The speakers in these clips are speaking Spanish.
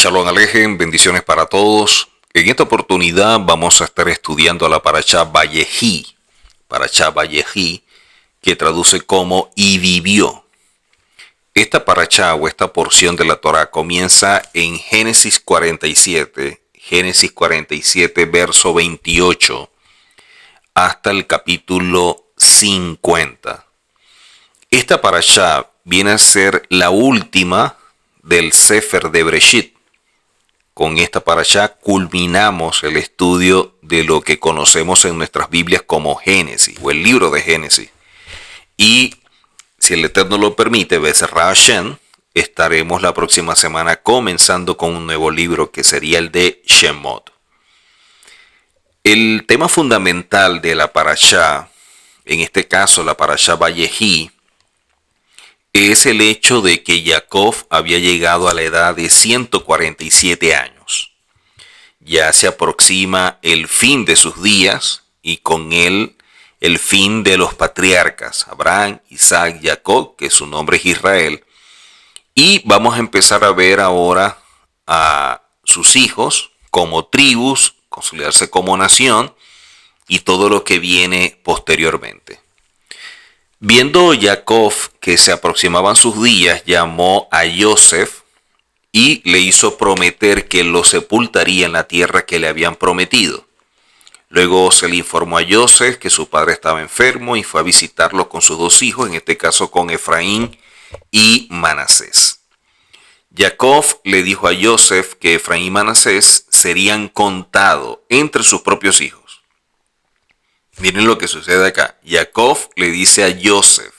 Shalom Alejem, bendiciones para todos. En esta oportunidad vamos a estar estudiando la Parashá Vayehi, que traduce como y vivió. Esta Parashá o esta porción de la Torá comienza en Génesis 47 verso 28 hasta el capítulo 50. Esta Parashá viene a ser la última del Sefer de Bereshit. Con esta parashá culminamos el estudio de lo que conocemos en nuestras Biblias como Génesis o el libro de Génesis. Y si el Eterno lo permite, Be'ezrat Hashem, estaremos la próxima semana comenzando con un nuevo libro que sería el de Shemot. El tema fundamental de la parashá, en este caso la parashá Vayehi, es el hecho de que Jacob había llegado a la edad de 147 años. Ya se aproxima el fin de sus días y con él el fin de los patriarcas, Abraham, Isaac, Jacob, que su nombre es Israel. Y vamos a empezar a ver ahora a sus hijos como tribus, consolidarse como nación y todo lo que viene posteriormente. Viendo Jacob que se aproximaban sus días, llamó a Yosef y le hizo prometer que lo sepultaría en la tierra que le habían prometido. Luego se le informó a Yosef que su padre estaba enfermo y fue a visitarlo con sus dos hijos, en este caso con Efraín y Manasés. Jacob le dijo a Yosef que Efraín y Manasés serían contados entre sus propios hijos. Miren lo que sucede acá. Jacob le dice a Yosef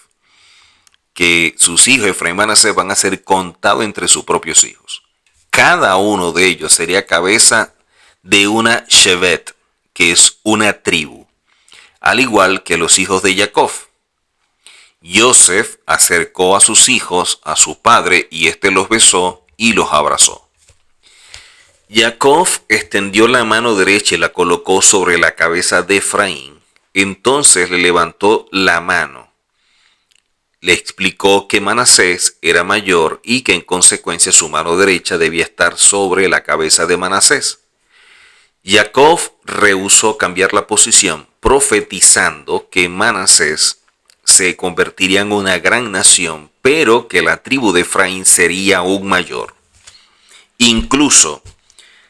que sus hijos, Efraín y Manasés, van a ser contados entre sus propios hijos. Cada uno de ellos sería cabeza de una shevet, que es una tribu, al igual que los hijos de Jacob. Yosef acercó a sus hijos a su padre y éste los besó y los abrazó. Jacob extendió la mano derecha y la colocó sobre la cabeza de Efraín. Entonces le levantó la mano. Le explicó que Manasés era mayor y que en consecuencia su mano derecha debía estar sobre la cabeza de Manasés. Jacob rehusó cambiar la posición, profetizando que Manasés se convertiría en una gran nación, pero que la tribu de Efraín sería aún mayor. Incluso,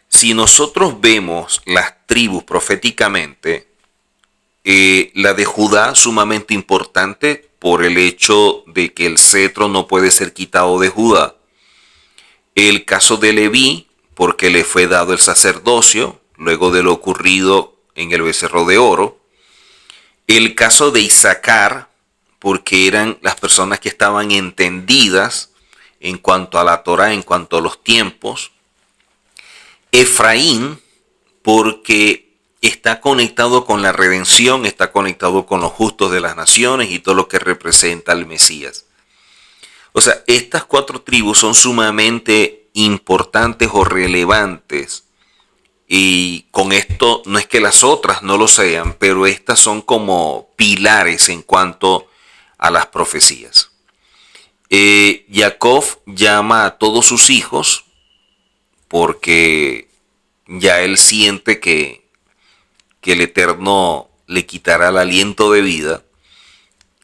si nosotros vemos las tribus proféticamente, la de Judá sumamente importante por el hecho de que el cetro no puede ser quitado de Judá. El caso de Leví, porque le fue dado el sacerdocio luego de lo ocurrido en el becerro de oro. El caso de Isaacar, porque eran las personas que estaban entendidas en cuanto a la Torá, en cuanto a los tiempos. Efraín, porque está conectado con la redención, está conectado con los justos de las naciones y todo lo que representa el Mesías. O sea, estas cuatro tribus son sumamente importantes o relevantes. Y con esto no es que las otras no lo sean, pero estas son como pilares en cuanto a las profecías. Jacob llama a todos sus hijos porque ya él siente que el Eterno le quitará el aliento de vida.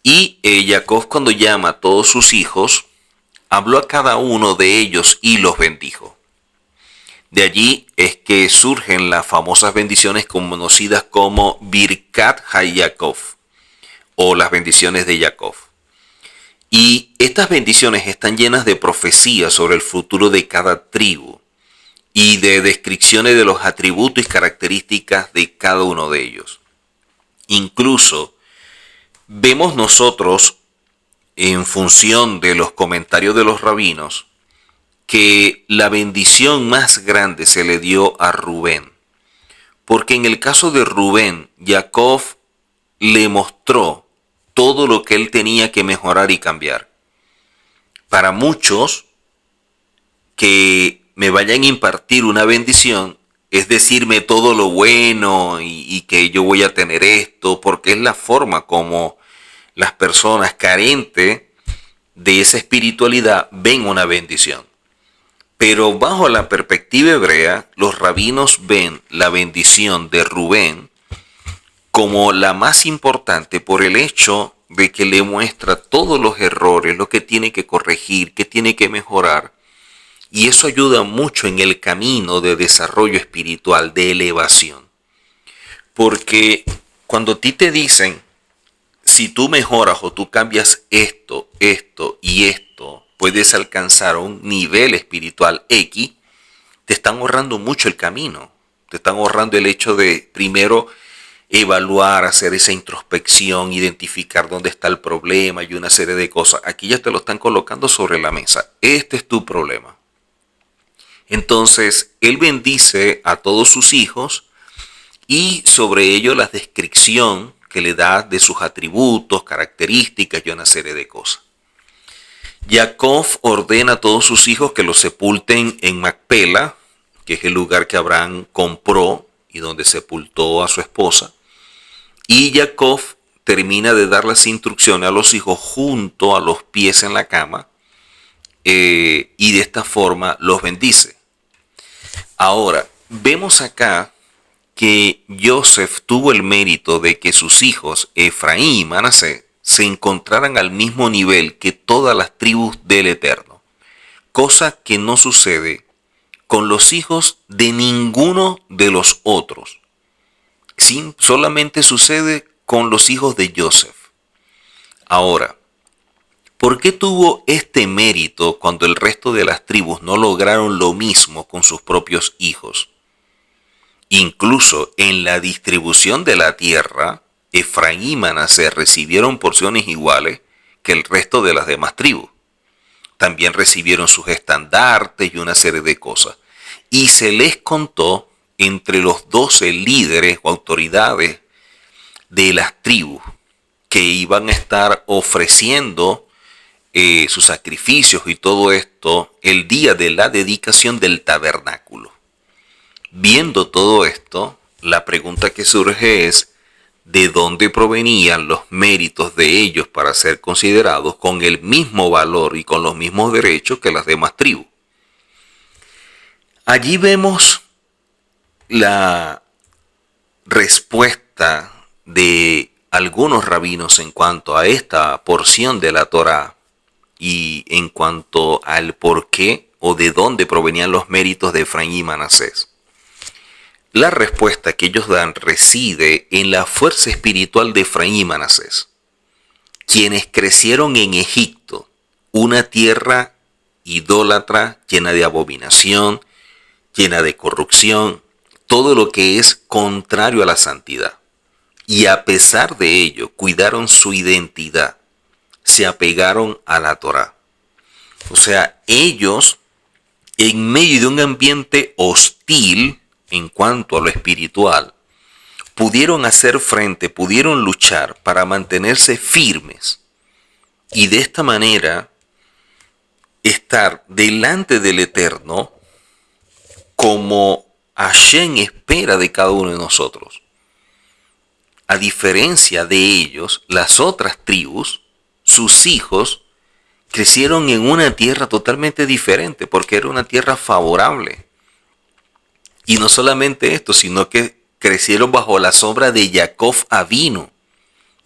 Y Jacob, cuando llama a todos sus hijos, habló a cada uno de ellos y los bendijo. De allí es que surgen las famosas bendiciones conocidas como Birkat HaYaakov o las bendiciones de Jacob. Y estas bendiciones están llenas de profecías sobre el futuro de cada tribu y de descripciones de los atributos y características de cada uno de ellos. Incluso vemos nosotros, en función de los comentarios de los rabinos, que la bendición más grande se le dio a Rubén. Porque en el caso de Rubén, Jacob le mostró todo lo que él tenía que mejorar y cambiar. Para muchos que me vayan a impartir una bendición, es decirme todo lo bueno y que yo voy a tener esto, porque es la forma como las personas carentes de esa espiritualidad ven una bendición. Pero bajo la perspectiva hebrea, los rabinos ven la bendición de Rubén como la más importante por el hecho de que le muestra todos los errores, lo que tiene que corregir, que tiene que mejorar. Y eso ayuda mucho en el camino de desarrollo espiritual, de elevación. Porque cuando a ti te dicen, si tú mejoras o tú cambias esto, esto y esto, puedes alcanzar un nivel espiritual X, te están ahorrando mucho el camino. Te están ahorrando el hecho de primero evaluar, hacer esa introspección, identificar dónde está el problema y una serie de cosas. Aquí ya te lo están colocando sobre la mesa. Este es tu problema. Entonces, él bendice a todos sus hijos y sobre ello la descripción que le da de sus atributos, características y una serie de cosas. Jacob ordena a todos sus hijos que los sepulten en Macpela, que es el lugar que Abraham compró y donde sepultó a su esposa. Y Jacob termina de dar las instrucciones a los hijos junto a los pies en la cama, y de esta forma los bendice. Ahora, vemos acá que Joseph tuvo el mérito de que sus hijos, Efraín y Manasés, se encontraran al mismo nivel que todas las tribus del Eterno, cosa que no sucede con los hijos de ninguno de los otros. Solamente sucede con los hijos de Joseph. Ahora, ¿por qué tuvo este mérito cuando el resto de las tribus no lograron lo mismo con sus propios hijos? Incluso en la distribución de la tierra, Efraín y Manasés recibieron porciones iguales que el resto de las demás tribus. También recibieron sus estandartes y una serie de cosas. Y se les contó entre los 12 líderes o autoridades de las tribus que iban a estar ofreciendo sus sacrificios y todo esto el día de la dedicación del tabernáculo. Viendo todo esto, la pregunta que surge es, ¿de dónde provenían los méritos de ellos para ser considerados con el mismo valor y con los mismos derechos que las demás tribus? Allí vemos la respuesta de algunos rabinos en cuanto a esta porción de la Torá y en cuanto al por qué o de dónde provenían los méritos de Efraín y Manasés. La respuesta que ellos dan reside en la fuerza espiritual de Efraín y Manasés, quienes crecieron en Egipto, una tierra idólatra llena de abominación, llena de corrupción, todo lo que es contrario a la santidad. Y a pesar de ello, cuidaron su identidad, se apegaron a la Torá. O sea, ellos, en medio de un ambiente hostil en cuanto a lo espiritual, pudieron hacer frente, pudieron luchar para mantenerse firmes y de esta manera estar delante del Eterno como Hashem espera de cada uno de nosotros. A diferencia de ellos, las otras tribus, sus hijos, crecieron en una tierra totalmente diferente porque era una tierra favorable. Y no solamente esto, sino que crecieron bajo la sombra de Jacob Avino,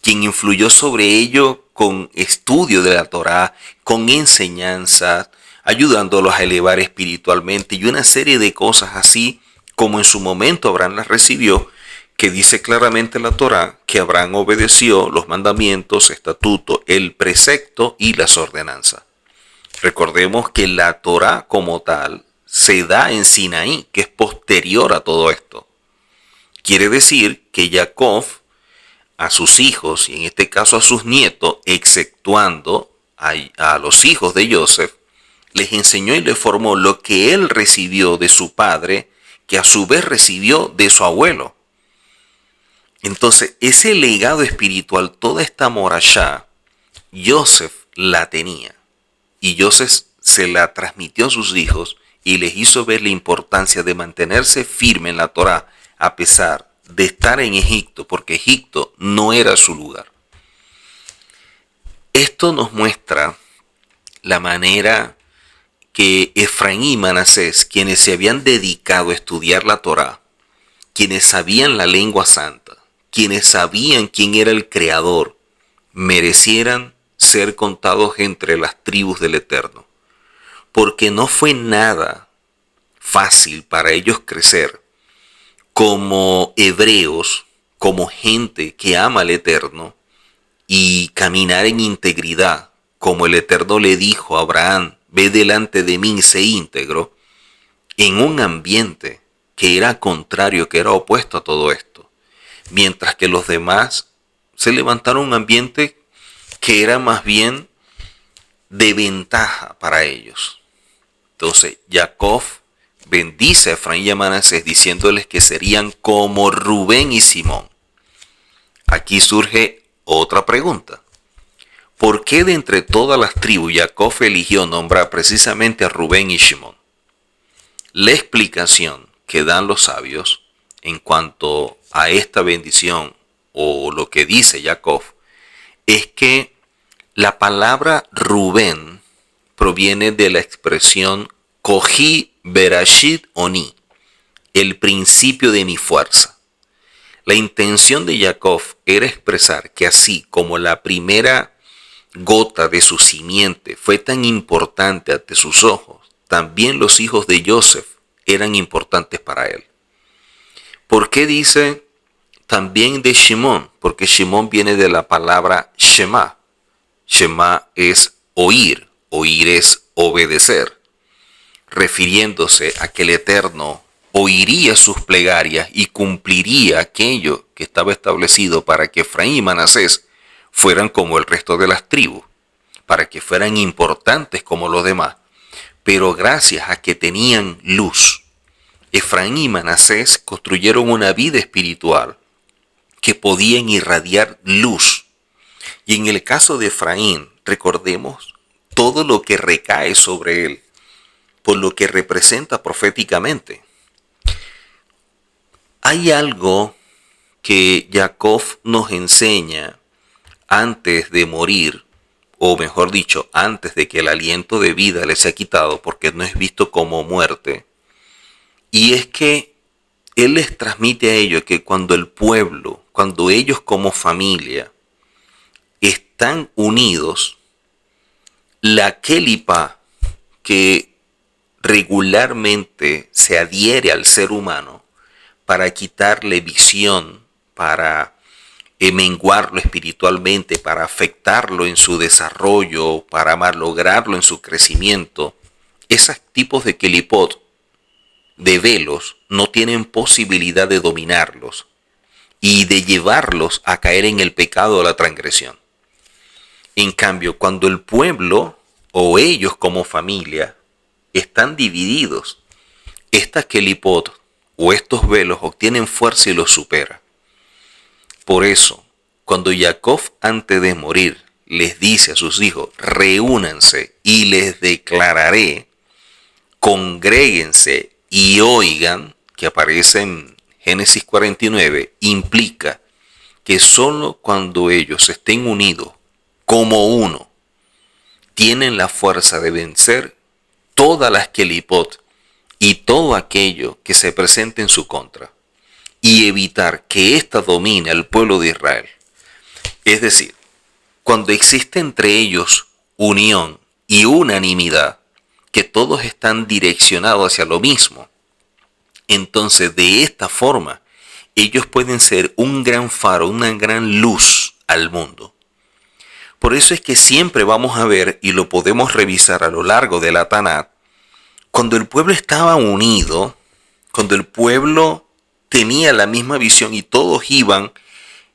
quien influyó sobre ellos con estudio de la Torá, con enseñanzas, ayudándolos a elevar espiritualmente y una serie de cosas así como en su momento Abraham las recibió, que dice claramente la Torá que Abraham obedeció los mandamientos, estatutos, el precepto y las ordenanzas. Recordemos que la Torá como tal se da en Sinaí, que es posterior a todo esto. Quiere decir que Jacob a sus hijos, y en este caso a sus nietos, exceptuando a los hijos de Joseph, les enseñó y les formó lo que él recibió de su padre, que a su vez recibió de su abuelo. Entonces, ese legado espiritual, toda esta morashá, Joseph la tenía. Y Joseph se la transmitió a sus hijos y les hizo ver la importancia de mantenerse firme en la Torá a pesar de estar en Egipto, porque Egipto no era su lugar. Esto nos muestra la manera que Efraín y Manasés, quienes se habían dedicado a estudiar la Torá, quienes sabían la lengua santa, quienes sabían quién era el Creador, merecieran ser contados entre las tribus del Eterno. Porque no fue nada fácil para ellos crecer como hebreos, como gente que ama al Eterno y caminar en integridad, como el Eterno le dijo a Abraham: ve delante de mí y sé íntegro, en un ambiente que era contrario, que era opuesto a todo esto. Mientras que los demás se levantaron un ambiente que era más bien de ventaja para ellos. Entonces Jacob bendice a Efraín y a Manasés diciéndoles que serían como Rubén y Simón. Aquí surge otra pregunta. ¿Por qué de entre todas las tribus Jacob eligió nombrar precisamente a Rubén y Simón? La explicación que dan los sabios en cuanto a esta bendición o lo que dice Jacob es que la palabra Rubén proviene de la expresión Kohi Berashit Oni, el principio de mi fuerza. La intención de Jacob era expresar que así como la primera gota de su simiente fue tan importante ante sus ojos, también los hijos de Joseph eran importantes para él. ¿Por qué dice también de Shimón? Porque Shimón viene de la palabra Shema. Shema es oír, oír es obedecer, refiriéndose a que el Eterno oiría sus plegarias y cumpliría aquello que estaba establecido para que Efraín y Manasés fueran como el resto de las tribus, para que fueran importantes como los demás. Pero gracias a que tenían luz, Efraín y Manasés construyeron una vida espiritual que podían irradiar luz. Y en el caso de Efraín, recordemos todo lo que recae sobre él, por lo que representa proféticamente. Hay algo que Jacob nos enseña antes de morir, o mejor dicho, antes de que el aliento de vida le sea quitado, porque no es visto como muerte. Y es que él les transmite a ellos que cuando el pueblo, cuando ellos como familia están unidos, la Kelipa que regularmente se adhiere al ser humano para quitarle visión, para menguarlo espiritualmente, para afectarlo en su desarrollo, para malograrlo en su crecimiento, esos tipos de kelipot, de velos, no tienen posibilidad de dominarlos y de llevarlos a caer en el pecado o la transgresión. En cambio, cuando el pueblo o ellos como familia están divididos, estas kelipot o estos velos obtienen fuerza y los supera. Por eso, cuando Jacob antes de morir les dice a sus hijos: reúnanse y les declararé, congréguense y oigan, que aparece en Génesis 49, implica que solo cuando ellos estén unidos como uno, tienen la fuerza de vencer todas las kelipot y todo aquello que se presente en su contra, y evitar que ésta domine al pueblo de Israel. Es decir, cuando existe entre ellos unión y unanimidad, que todos están direccionados hacia lo mismo, entonces de esta forma ellos pueden ser un gran faro, una gran luz al mundo. Por eso es que siempre vamos a ver, y lo podemos revisar a lo largo de la Tanat, cuando el pueblo estaba unido, cuando el pueblo tenía la misma visión y todos iban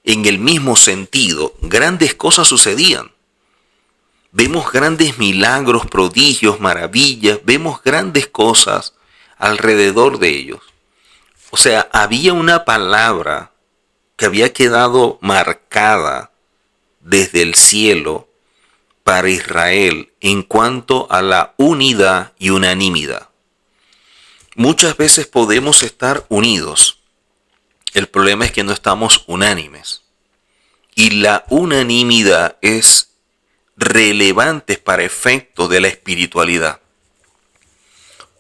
en el mismo sentido, grandes cosas sucedían. Vemos grandes milagros, prodigios, maravillas, vemos grandes cosas alrededor de ellos. O sea, había una palabra que había quedado marcada desde el cielo para Israel en cuanto a la unidad y unanimidad. Muchas veces podemos estar unidos. El problema es que no estamos unánimes. Y la unanimidad es relevante para efectos de la espiritualidad.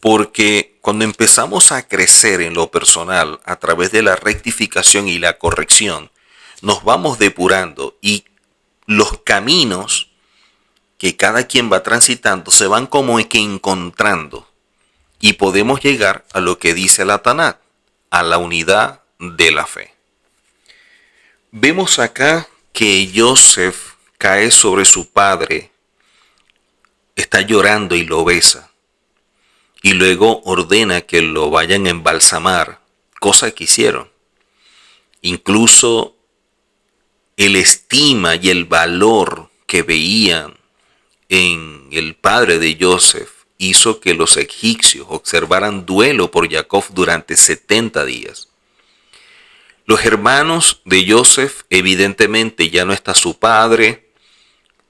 Porque cuando empezamos a crecer en lo personal a través de la rectificación y la corrección, nos vamos depurando y los caminos que cada quien va transitando se van como que encontrando y podemos llegar a lo que dice la Tanakh, a la unidad de la fe. Vemos acá que Joseph cae sobre su padre, está llorando y lo besa. Y luego ordena que lo vayan a embalsamar, cosa que hicieron. Incluso el estima y el valor que veían en el padre de Joseph hizo que los egipcios observaran duelo por Jacob durante 70 días. Los hermanos de Joseph, evidentemente ya no está su padre,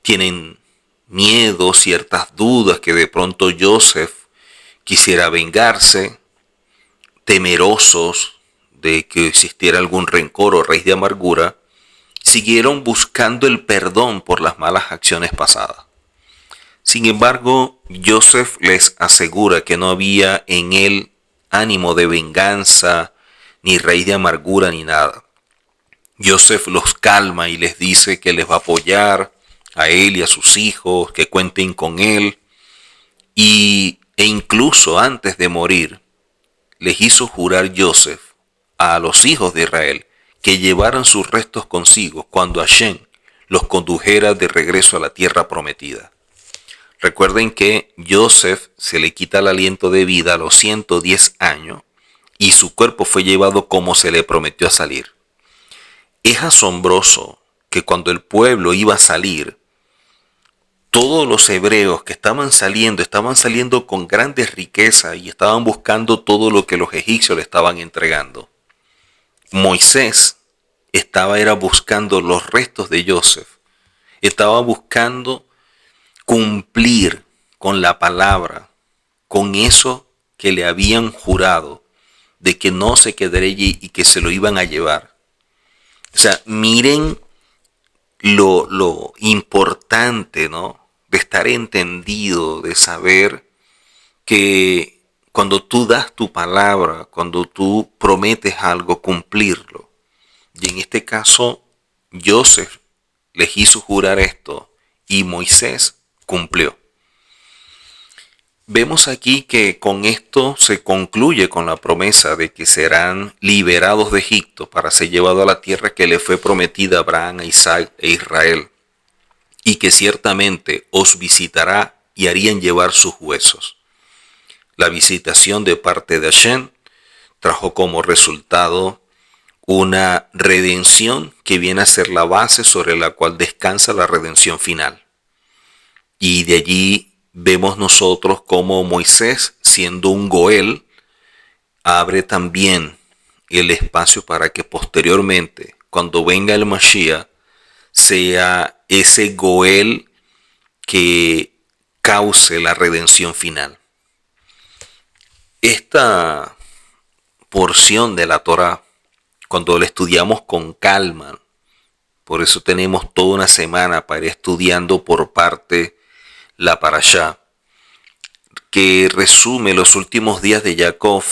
tienen miedo, ciertas dudas que de pronto Joseph quisiera vengarse, temerosos de que existiera algún rencor o raíz de amargura, siguieron buscando el perdón por las malas acciones pasadas. Sin embargo, Joseph les asegura que no había en él ánimo de venganza, ni raíz de amargura, ni nada. Joseph los calma y les dice que les va a apoyar a él y a sus hijos, que cuenten con él. E incluso antes de morir, les hizo jurar Joseph a los hijos de Israel que llevaran sus restos consigo cuando Hashem los condujera de regreso a la tierra prometida. Recuerden que Joseph se le quita el aliento de vida a los 110 años y su cuerpo fue llevado como se le prometió a salir. Es asombroso que cuando el pueblo iba a salir, todos los hebreos que estaban saliendo con grandes riquezas y estaban buscando todo lo que los egipcios le estaban entregando. Moisés era buscando los restos de Joseph, estaba buscando cumplir con la palabra, con eso que le habían jurado, de que no se quedaría allí y que se lo iban a llevar. O sea, miren lo importante, ¿no?, de estar entendido, de saber que cuando tú das tu palabra, cuando tú prometes algo, cumplirlo. Y en este caso, Joseph les hizo jurar esto y Moisés cumplió. Vemos aquí que con esto se concluye con la promesa de que serán liberados de Egipto para ser llevados a la tierra que le fue prometida a Abraham, a Isaac e Israel, y que ciertamente os visitará y harían llevar sus huesos. La visitación de parte de Hashem trajo como resultado una redención que viene a ser la base sobre la cual descansa la redención final. Y de allí vemos nosotros como Moisés, siendo un Goel, abre también el espacio para que posteriormente, cuando venga el Mashiach, sea ese Goel que cause la redención final. Esta porción de la Torá, cuando la estudiamos con calma, por eso tenemos toda una semana para ir estudiando por parte la Parashá, que resume los últimos días de Jacob,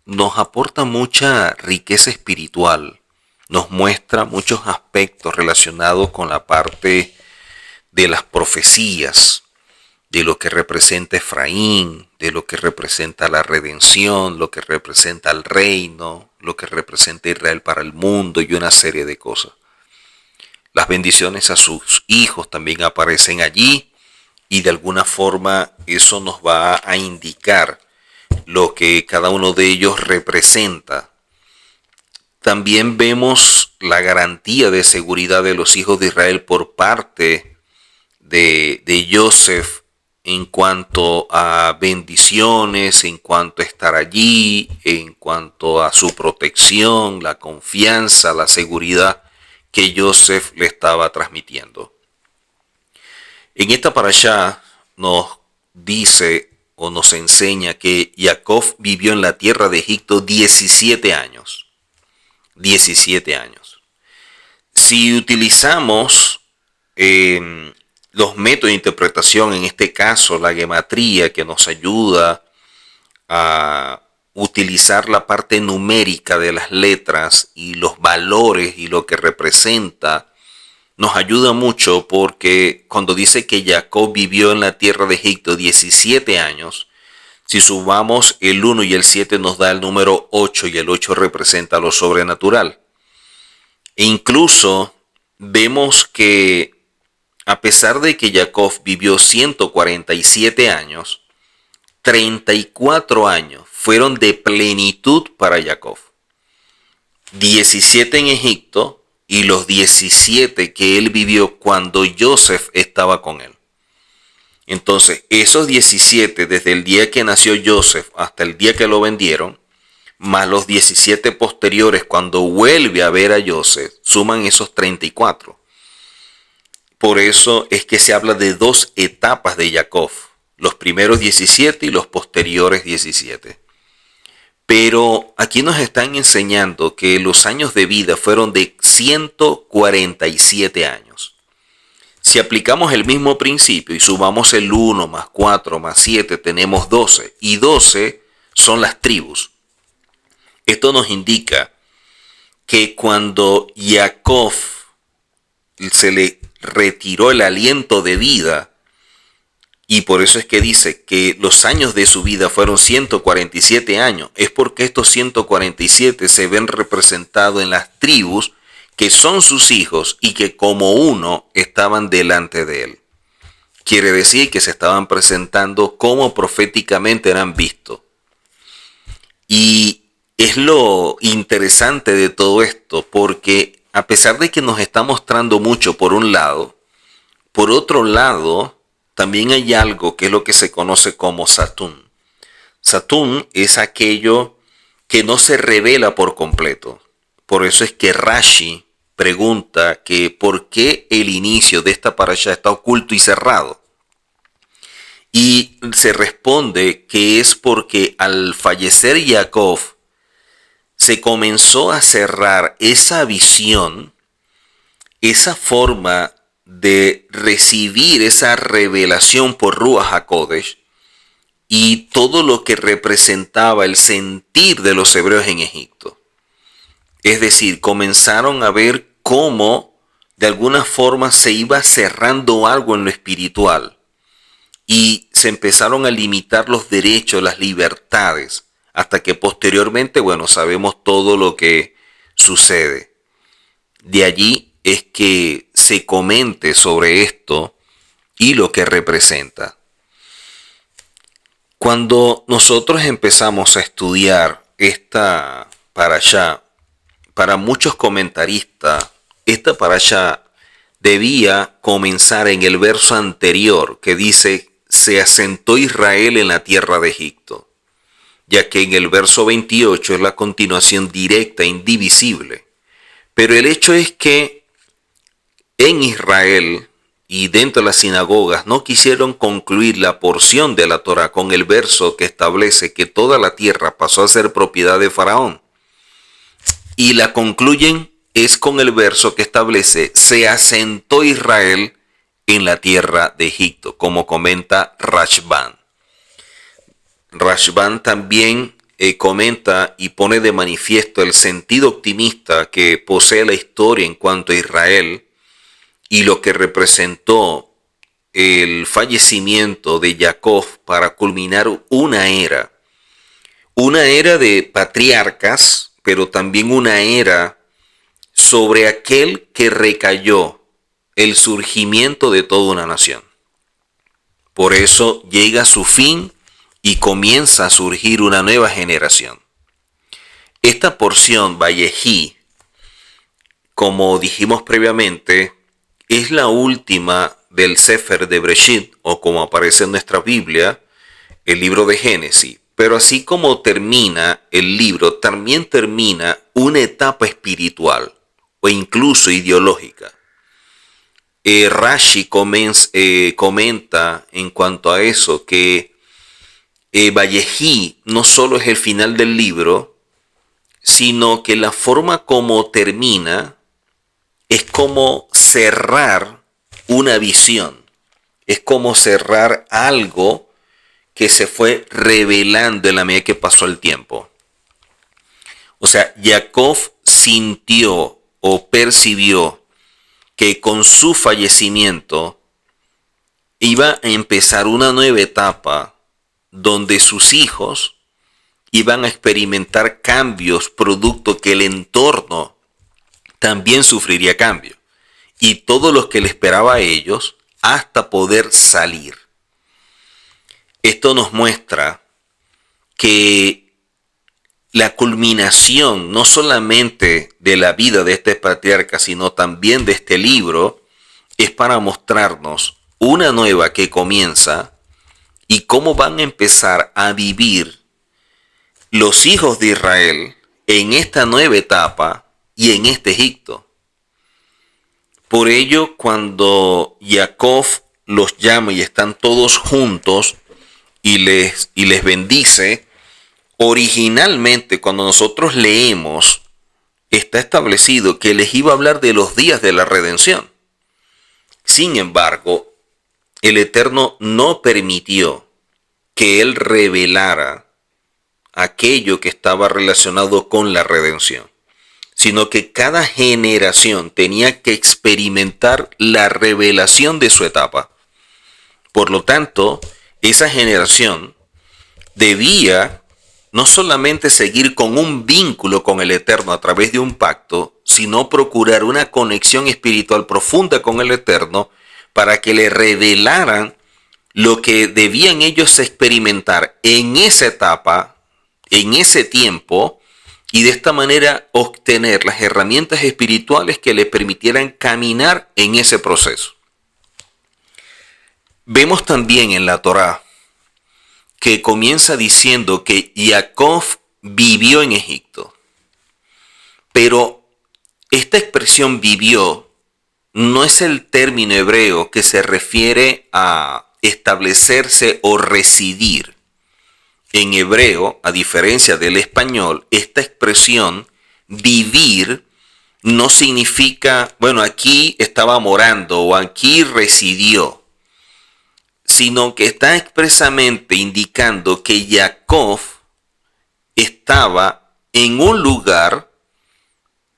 nos aporta mucha riqueza espiritual, nos muestra muchos aspectos relacionados con la parte de las profecías, de lo que representa Efraín, de lo que representa la redención, lo que representa el reino, lo que representa Israel para el mundo y una serie de cosas. Las bendiciones a sus hijos también aparecen allí y de alguna forma eso nos va a indicar lo que cada uno de ellos representa. También vemos la garantía de seguridad de los hijos de Israel por parte de Joseph en cuanto a bendiciones, en cuanto a estar allí, en cuanto a su protección, la confianza, la seguridad que Joseph le estaba transmitiendo. En esta parashá nos dice o nos enseña que Jacob vivió en la tierra de Egipto 17 años. 17 años. Si utilizamos los métodos de interpretación, en este caso la gematría, que nos ayuda a utilizar la parte numérica de las letras y los valores y lo que representa, nos ayuda mucho porque cuando dice que Jacob vivió en la tierra de Egipto 17 años, si sumamos el 1 y el 7 nos da el número 8 y el 8 representa lo sobrenatural. E incluso vemos que a pesar de que Jacob vivió 147 años, 34 años fueron de plenitud para Jacob. 17 en Egipto y los 17 que él vivió cuando Joseph estaba con él. Entonces, esos 17 desde el día que nació Joseph hasta el día que lo vendieron, más los 17 posteriores cuando vuelve a ver a Joseph, suman esos 34. Por eso es que se habla de dos etapas de Jacob, los primeros 17 y los posteriores 17. Pero aquí nos están enseñando que los años de vida fueron de 147 años. Si aplicamos el mismo principio y sumamos el 1 más 4 más 7, tenemos 12. Y 12 son las tribus. Esto nos indica que cuando Jacob se le retiró el aliento de vida, y por eso es que dice que los años de su vida fueron 147 años, es porque estos 147 se ven representados en las tribus que son sus hijos y que como uno estaban delante de él. Quiere decir que se estaban presentando como proféticamente eran vistos. Y es lo interesante de todo esto, porque a pesar de que nos está mostrando mucho por un lado, por otro lado, también hay algo que es lo que se conoce como Satún. Satún es aquello que no se revela por completo. Por eso es que Rashi pregunta que por qué el inicio de esta parasha está oculto y cerrado. Y se responde que es porque al fallecer Jacob se comenzó a cerrar esa visión, esa forma de recibir esa revelación por Ruach HaKodesh y todo lo que representaba el sentir de los hebreos en Egipto. Es decir, comenzaron a ver cómo de alguna forma se iba cerrando algo en lo espiritual y se empezaron a limitar los derechos, las libertades, hasta que posteriormente, bueno, sabemos todo lo que sucede. De allí es que se comente sobre esto y lo que representa. Cuando nosotros empezamos a estudiar esta parashá, para muchos comentaristas, esta parashá debía comenzar en el verso anterior que dice: se asentó Israel en la tierra de Egipto, ya que en el verso 28 es la continuación directa e indivisible. Pero el hecho es que en Israel y dentro de las sinagogas no quisieron concluir la porción de la Torá con el verso que establece que toda la tierra pasó a ser propiedad de Faraón. Y la concluyen es con el verso que establece: se asentó Israel en la tierra de Egipto, como comenta Rashban. Rashban también comenta y pone de manifiesto el sentido optimista que posee la historia en cuanto a Israel y lo que representó el fallecimiento de Jacob para culminar una era de patriarcas, pero también una era sobre aquel que recayó el surgimiento de toda una nación. Por eso llega a su fin y comienza a surgir una nueva generación. Esta porción, Vayehí, como dijimos previamente, es la última del Sefer de Breshit, o como aparece en nuestra Biblia, el libro de Génesis. Pero así como termina el libro, también termina una etapa espiritual o incluso ideológica. Rashi comenta en cuanto a eso que Vayehí no solo es el final del libro, sino que la forma como termina es como cerrar una visión, es como cerrar algo que se fue revelando en la medida que pasó el tiempo. O sea, Jacob sintió o percibió que con su fallecimiento iba a empezar una nueva etapa donde sus hijos iban a experimentar cambios producto que el entorno también sufriría cambios. Y todo lo que le esperaba a ellos hasta poder salir. Esto nos muestra que la culminación no solamente de la vida de este patriarca, sino también de este libro, es para mostrarnos una nueva que comienza y cómo van a empezar a vivir los hijos de Israel en esta nueva etapa y en este Egipto. Por ello, cuando Jacob los llama y están todos juntos y les bendice, originalmente cuando nosotros leemos, está establecido que les iba a hablar de los días de la redención. Sin embargo, el Eterno no permitió que él revelara aquello que estaba relacionado con la redención, sino que cada generación tenía que experimentar la revelación de su etapa. Por lo tanto, esa generación debía no solamente seguir con un vínculo con el Eterno a través de un pacto, sino procurar una conexión espiritual profunda con el Eterno para que le revelaran lo que debían ellos experimentar en esa etapa, en ese tiempo, y de esta manera obtener las herramientas espirituales que le permitieran caminar en ese proceso. Vemos también en la Torá que comienza diciendo que Jacob vivió en Egipto. Pero esta expresión vivió no es el término hebreo que se refiere a establecerse o residir. En hebreo, a diferencia del español, esta expresión vivir no significa, bueno, aquí estaba morando o aquí residió, sino que está expresamente indicando que Jacob estaba en un lugar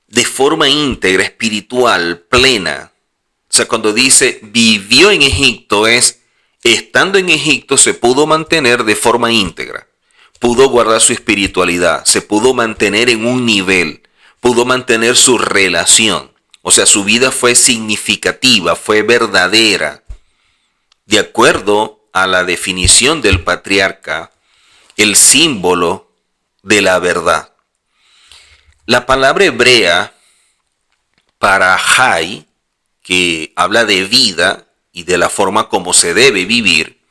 de forma íntegra, espiritual, plena. O sea, cuando dice vivió en Egipto, es estando en Egipto se pudo mantener de forma íntegra, pudo guardar su espiritualidad, se pudo mantener en un nivel, pudo mantener su relación. O sea, su vida fue significativa, fue verdadera. De acuerdo a la definición del patriarca, el símbolo de la verdad. La palabra hebrea para Hay, que habla de vida y de la forma como se debe vivir,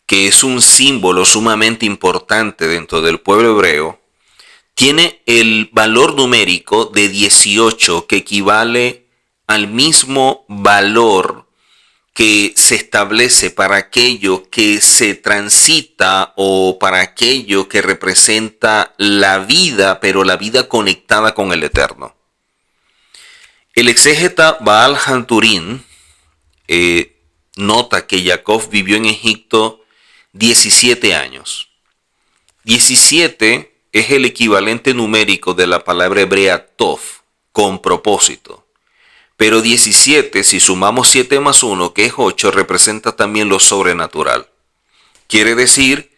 que es un símbolo sumamente importante dentro del pueblo hebreo, tiene el valor numérico de 18, que equivale al mismo valor que se establece para aquello que se transita o para aquello que representa la vida, pero la vida conectada con el Eterno. El exégeta Baal Hanturín nota que Jacob vivió en Egipto 17 años. 17 es el equivalente numérico de la palabra hebrea tov, con propósito. Pero 17, si sumamos 7 más 1, que es 8, representa también lo sobrenatural. Quiere decir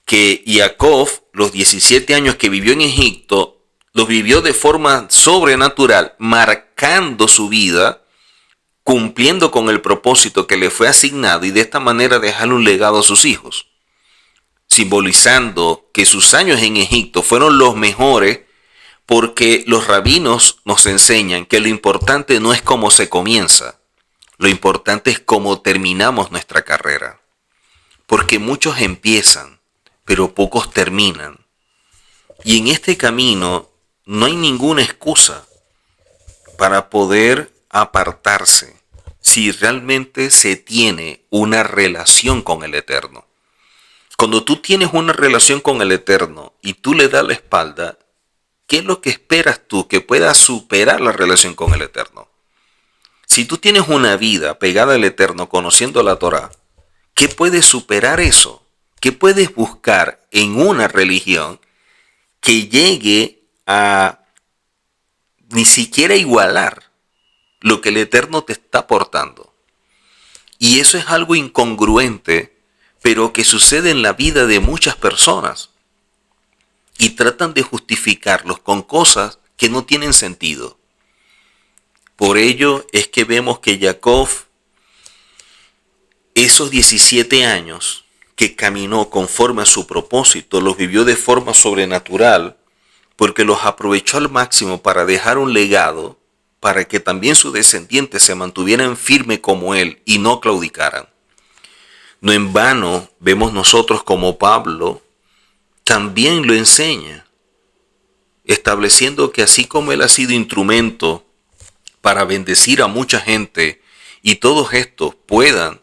que Jacob, los 17 años que vivió en Egipto, los vivió de forma sobrenatural, marcando su vida, cumpliendo con el propósito que le fue asignado y de esta manera dejarle un legado a sus hijos, simbolizando que sus años en Egipto fueron los mejores, porque los rabinos nos enseñan que lo importante no es cómo se comienza, lo importante es cómo terminamos nuestra carrera. Porque muchos empiezan, pero pocos terminan. Y en este camino no hay ninguna excusa para poder apartarse si realmente se tiene una relación con el Eterno. Cuando tú tienes una relación con el Eterno y tú le das la espalda, ¿qué es lo que esperas tú que pueda superar la relación con el Eterno? Si tú tienes una vida pegada al Eterno, conociendo la Torá, ¿qué puede superar eso? ¿Qué puedes buscar en una religión que llegue a ni siquiera igualar lo que el Eterno te está aportando? Y eso es algo incongruente, pero que sucede en la vida de muchas personas. Y tratan de justificarlos con cosas que no tienen sentido. Por ello es que vemos que Jacob, esos 17 años que caminó conforme a su propósito, los vivió de forma sobrenatural, porque los aprovechó al máximo para dejar un legado, para que también sus descendientes se mantuvieran firmes como él y no claudicaran. No en vano vemos nosotros como Pablo también lo enseña, estableciendo que así como él ha sido instrumento para bendecir a mucha gente y todos estos puedan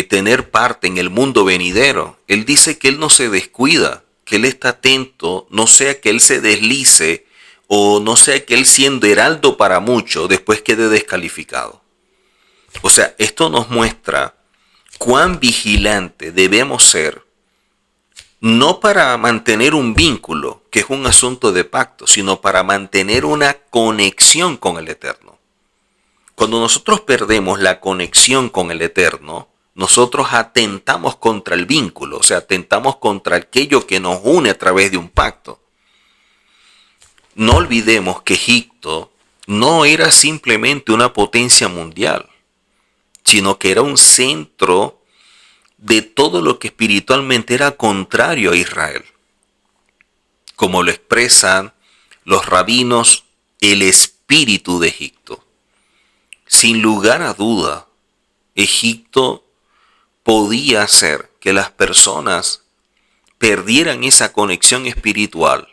tener parte en el mundo venidero, él dice que él no se descuida, que él está atento, no sea que él se deslice o no sea que él, siendo heraldo para muchos, después quede descalificado. O sea, esto nos muestra cuán vigilante debemos ser, no para mantener un vínculo, que es un asunto de pacto, sino para mantener una conexión con el Eterno. Cuando nosotros perdemos la conexión con el Eterno, nosotros atentamos contra el vínculo, o sea, atentamos contra aquello que nos une a través de un pacto. No olvidemos que Egipto no era simplemente una potencia mundial, sino que era un centro de todo lo que espiritualmente era contrario a Israel. Como lo expresan los rabinos, el espíritu de Egipto. Sin lugar a duda, Egipto podía hacer que las personas perdieran esa conexión espiritual,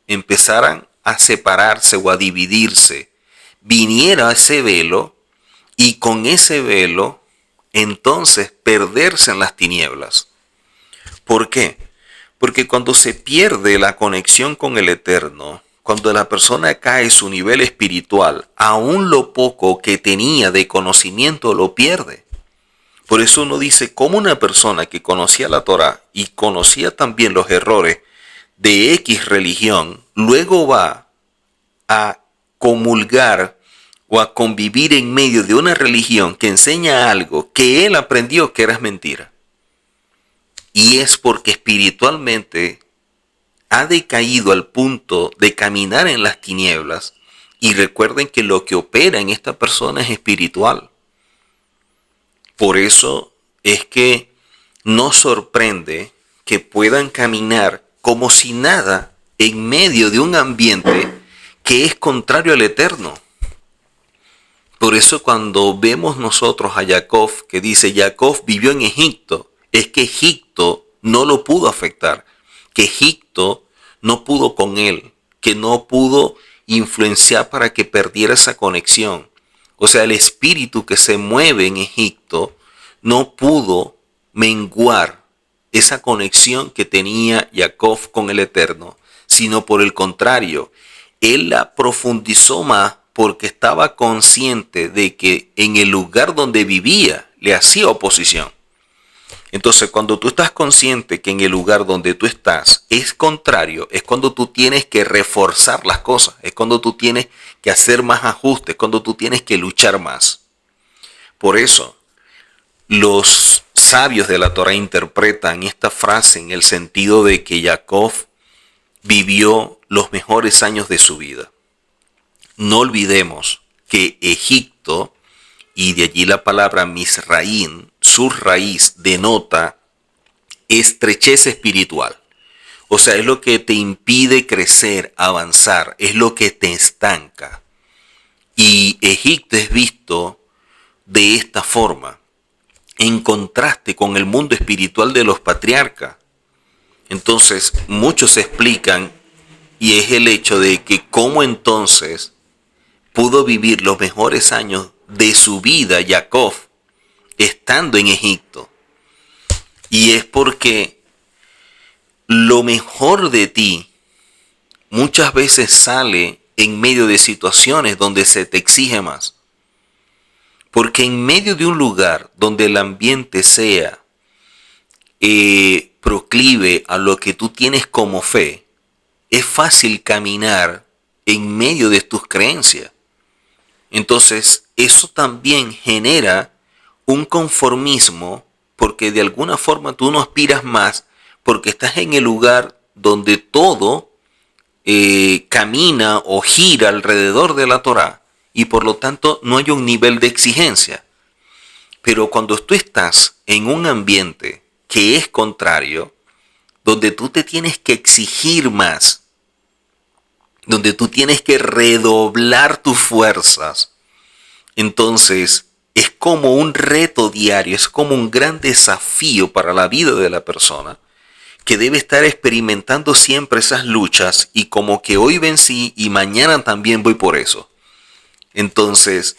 empezaran a separarse o a dividirse, viniera ese velo y con ese velo entonces perderse en las tinieblas. ¿Por qué? Porque cuando se pierde la conexión con el Eterno, cuando la persona cae su nivel espiritual, aún lo poco que tenía de conocimiento lo pierde. Por eso uno dice, ¿cómo una persona que conocía la Torá y conocía también los errores de X religión, luego va a comulgar o a convivir en medio de una religión que enseña algo que él aprendió que era mentira? Y es porque espiritualmente ha decaído al punto de caminar en las tinieblas. Y recuerden que lo que opera en esta persona es espiritual. Por eso es que nos sorprende que puedan caminar como si nada en medio de un ambiente que es contrario al Eterno. Por eso cuando vemos nosotros a Jacob, que dice Jacob vivió en Egipto, es que Egipto no lo pudo afectar, que Egipto no pudo con él, que no pudo influenciar para que perdiera esa conexión. O sea, el espíritu que se mueve en Egipto no pudo menguar esa conexión que tenía Jacob con el Eterno, sino por el contrario, él la profundizó más porque estaba consciente de que en el lugar donde vivía le hacía oposición. Entonces, cuando tú estás consciente que en el lugar donde tú estás es contrario, es cuando tú tienes que reforzar las cosas, es cuando tú tienes que hacer más ajustes, cuando tú tienes que luchar más. Por eso, los sabios de la Torá interpretan esta frase en el sentido de que Jacob vivió los mejores años de su vida. No olvidemos que Egipto, y de allí la palabra Misraín, su raíz denota estrechez espiritual. O sea, es lo que te impide crecer, avanzar, es lo que te estanca. Y Egipto es visto de esta forma, en contraste con el mundo espiritual de los patriarcas. Entonces, muchos explican, y es el hecho de que cómo entonces pudo vivir los mejores años de su vida Jacob estando en Egipto. Y es porque lo mejor de ti muchas veces sale en medio de situaciones donde se te exige más. Porque en medio de un lugar donde el ambiente sea proclive a lo que tú tienes como fe, es fácil caminar en medio de tus creencias. Entonces, eso también genera un conformismo porque de alguna forma tú no aspiras más porque estás en el lugar donde todo camina o gira alrededor de la Torá y por lo tanto no hay un nivel de exigencia. Pero cuando tú estás en un ambiente que es contrario, donde tú te tienes que exigir más, donde tú tienes que redoblar tus fuerzas, entonces es como un reto diario, es como un gran desafío para la vida de la persona que debe estar experimentando siempre esas luchas y como que hoy vencí y mañana también voy por eso. Entonces,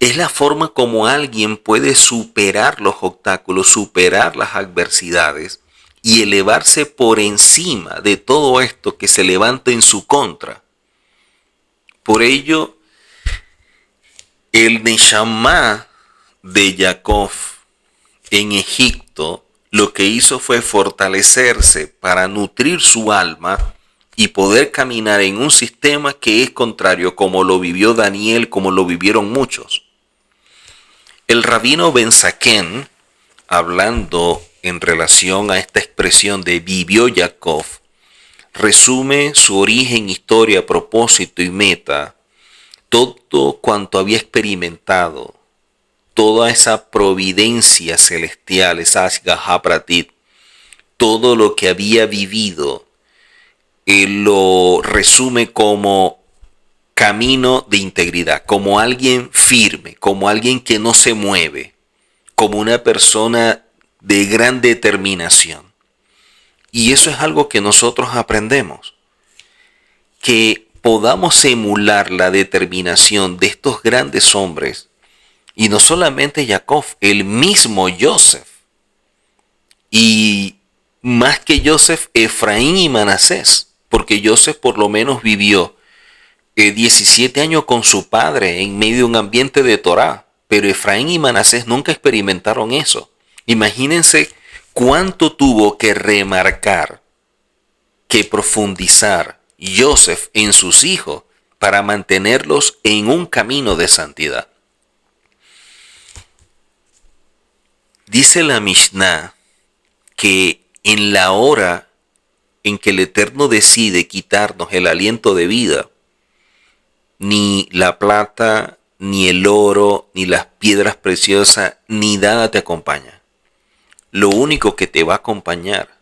es la forma como alguien puede superar los obstáculos, superar las adversidades y elevarse por encima de todo esto que se levanta en su contra. Por ello, el Neshama de Jacob en Egipto lo que hizo fue fortalecerse para nutrir su alma y poder caminar en un sistema que es contrario, como lo vivió Daniel, como lo vivieron muchos. El rabino Ben Zaken, hablando en relación a esta expresión de vivió Jacob, resume su origen, historia, propósito y meta, todo cuanto había experimentado, toda esa providencia celestial, esa Ashgaha Pratit, todo lo que había vivido, él lo resume como camino de integridad, como alguien firme, como alguien que no se mueve, como una persona de gran determinación. Y eso es algo que nosotros aprendemos, que podamos emular la determinación de estos grandes hombres, y no solamente Jacob, el mismo Joseph, y más que Joseph, Efraín y Manasés, porque Joseph por lo menos vivió 17 años con su padre en medio de un ambiente de Torá, pero Efraín y Manasés nunca experimentaron eso. Imagínense cuánto tuvo que remarcar, que profundizar Joseph en sus hijos para mantenerlos en un camino de santidad. Dice la Mishnah que en la hora en que el Eterno decide quitarnos el aliento de vida, ni la plata, ni el oro, ni las piedras preciosas, ni nada te acompaña. Lo único que te va a acompañar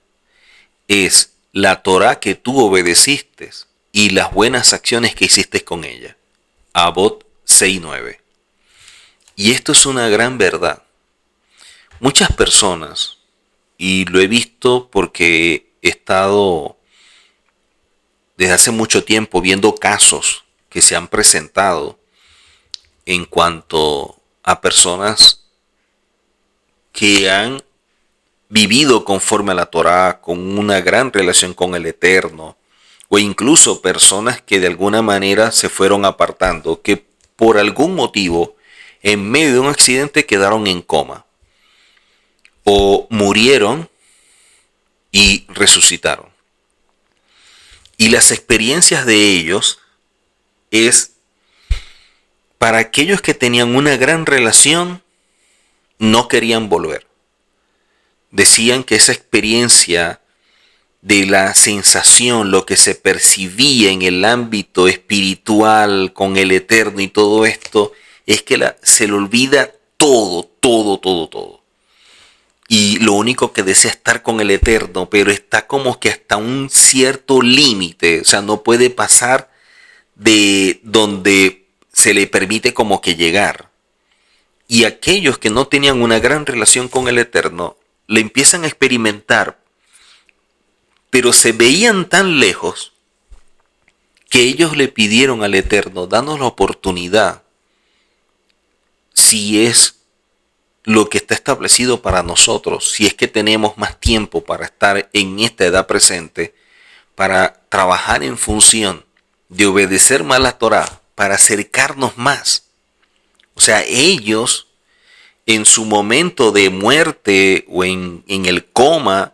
es la Torá que tú obedeciste y las buenas acciones que hiciste con ella. Abot 6:9. Y esto es una gran verdad. Muchas personas, y lo he visto porque he estado desde hace mucho tiempo viendo casos que se han presentado en cuanto a personas que han vivido conforme a la Torá, con una gran relación con el Eterno, o incluso personas que de alguna manera se fueron apartando, que por algún motivo, en medio de un accidente, quedaron en coma, o murieron y resucitaron. Y las experiencias de ellos es para aquellos que tenían una gran relación, no querían volver. Decían que esa experiencia de la sensación, lo que se percibía en el ámbito espiritual con el Eterno y todo esto, es que se le olvida todo. Y lo único que desea es estar con el Eterno, pero está como que hasta un cierto límite, o sea, no puede pasar de donde se le permite como que llegar. Y aquellos que no tenían una gran relación con el Eterno, le empiezan a experimentar, pero se veían tan lejos que ellos le pidieron al Eterno, danos la oportunidad, si es lo que está establecido para nosotros, si es que tenemos más tiempo para estar en esta edad presente, para trabajar en función de obedecer más la Torá, para acercarnos más. O sea, ellos en su momento de muerte o en el coma,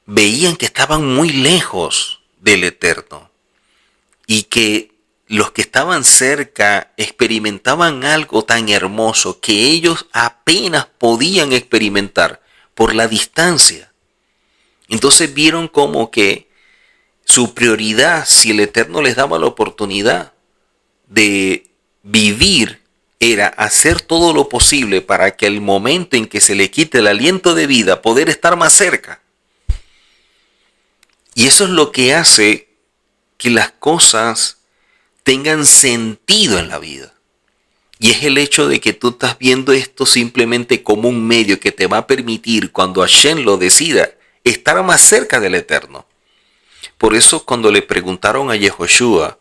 veían que estaban muy lejos del Eterno y que los que estaban cerca experimentaban algo tan hermoso que ellos apenas podían experimentar por la distancia. Entonces vieron como que su prioridad, si el Eterno les daba la oportunidad de vivir, era hacer todo lo posible para que el momento en que se le quite el aliento de vida, poder estar más cerca. Y eso es lo que hace que las cosas tengan sentido en la vida. Y es el hecho de que tú estás viendo esto simplemente como un medio que te va a permitir, cuando Hashem lo decida, estar más cerca del Eterno. Por eso cuando le preguntaron a Yehoshua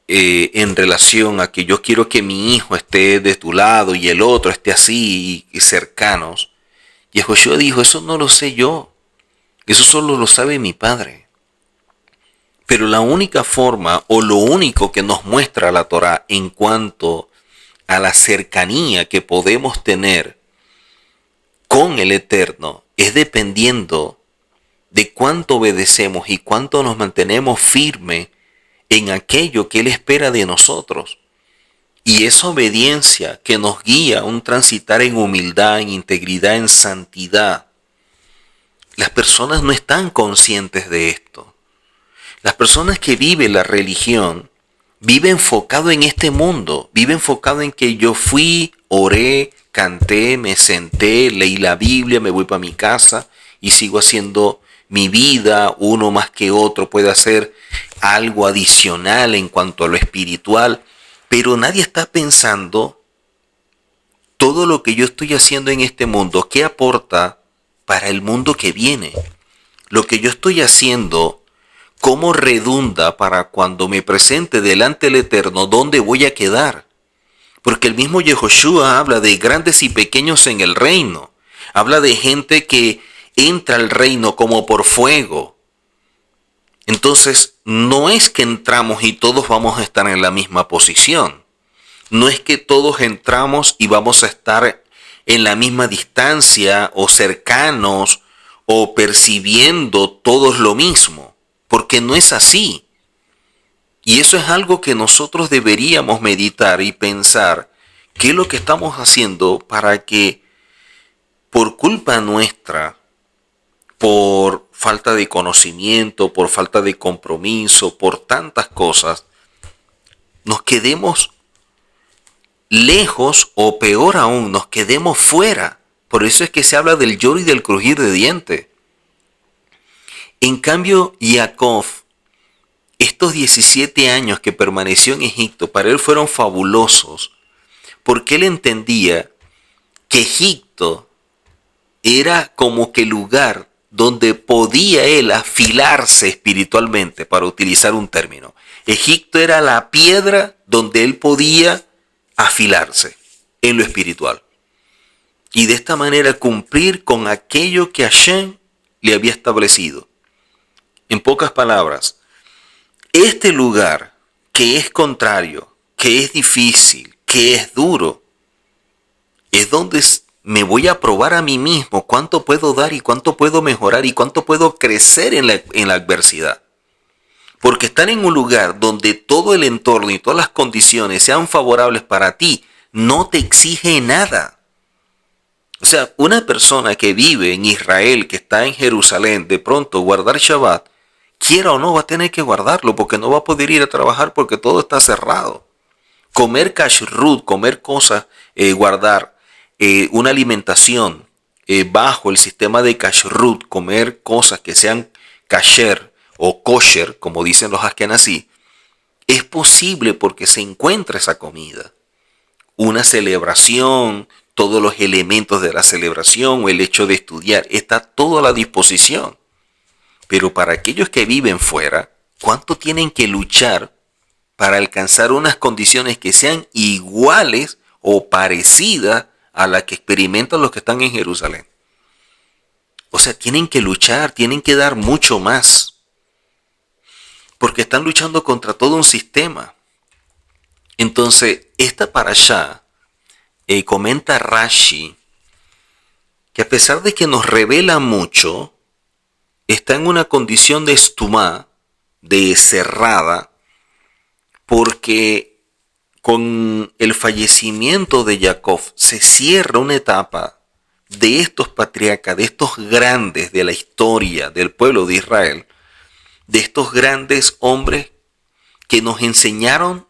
en relación a que yo quiero que mi hijo esté de tu lado y el otro esté así y cercanos, Yehoshua dijo, eso no lo sé yo, eso solo lo sabe mi Padre. Pero la única forma o lo único que nos muestra la Torá en cuanto a la cercanía que podemos tener con el Eterno es dependiendo de cuánto obedecemos y cuánto nos mantenemos firmes en aquello que Él espera de nosotros. Y esa obediencia que nos guía a un transitar en humildad, en integridad, en santidad. Las personas no están conscientes de esto. Las personas que viven la religión viven enfocado en este mundo, viven enfocado en que yo fui, oré, canté, me senté, leí la Biblia, me voy para mi casa y sigo haciendo mi vida. Uno más que otro puede hacer algo adicional en cuanto a lo espiritual, pero nadie está pensando todo lo que yo estoy haciendo en este mundo, ¿qué aporta para el mundo que viene? Lo que yo estoy haciendo, ¿cómo redunda para cuando me presente delante del Eterno, dónde voy a quedar? Porque el mismo Yehoshua habla de grandes y pequeños en el reino. Habla de gente que entra al reino como por fuego. Entonces, no es que entramos y todos vamos a estar en la misma posición. No es que todos entramos y vamos a estar en la misma distancia o cercanos o percibiendo todos lo mismo, porque no es así. Y eso es algo que nosotros deberíamos meditar y pensar, ¿qué es lo que estamos haciendo para que por culpa nuestra, por falta de conocimiento, por falta de compromiso, por tantas cosas, nos quedemos lejos o peor aún, nos quedemos fuera? Por eso es que se habla del lloro y del crujir de dientes. En cambio, Jacob, estos 17 años que permaneció en Egipto, para él fueron fabulosos, porque él entendía que Egipto era como que el lugar donde podía él afilarse espiritualmente, para utilizar un término. Egipto era la piedra donde él podía afilarse en lo espiritual. Y de esta manera cumplir con aquello que Hashem le había establecido. En pocas palabras, este lugar que es contrario, que es difícil, que es duro, es donde me voy a probar a mí mismo cuánto puedo dar y cuánto puedo mejorar y cuánto puedo crecer en la adversidad. Porque estar en un lugar donde todo el entorno y todas las condiciones sean favorables para ti, no te exige nada. O sea, una persona que vive en Israel, que está en Jerusalén, de pronto guardar Shabbat, quiera o no, va a tener que guardarlo porque no va a poder ir a trabajar porque todo está cerrado. Comer kashrut, comer cosas, guardar una alimentación bajo el sistema de kashrut, comer cosas que sean kasher o kosher, como dicen los askenazí, es posible porque se encuentra esa comida. Una celebración, todos los elementos de la celebración o el hecho de estudiar, está todo a la disposición. Pero para aquellos que viven fuera, ¿cuánto tienen que luchar para alcanzar unas condiciones que sean iguales o parecidas a las que experimentan los que están en Jerusalén? O sea, tienen que luchar, tienen que dar mucho más. Porque están luchando contra todo un sistema. Entonces, esta parashá comenta Rashi que a pesar de que nos revela mucho, está en una condición de estumá, de cerrada, porque con el fallecimiento de Jacob se cierra una etapa de estos patriarcas, de estos grandes de la historia del pueblo de Israel, de estos grandes hombres que nos enseñaron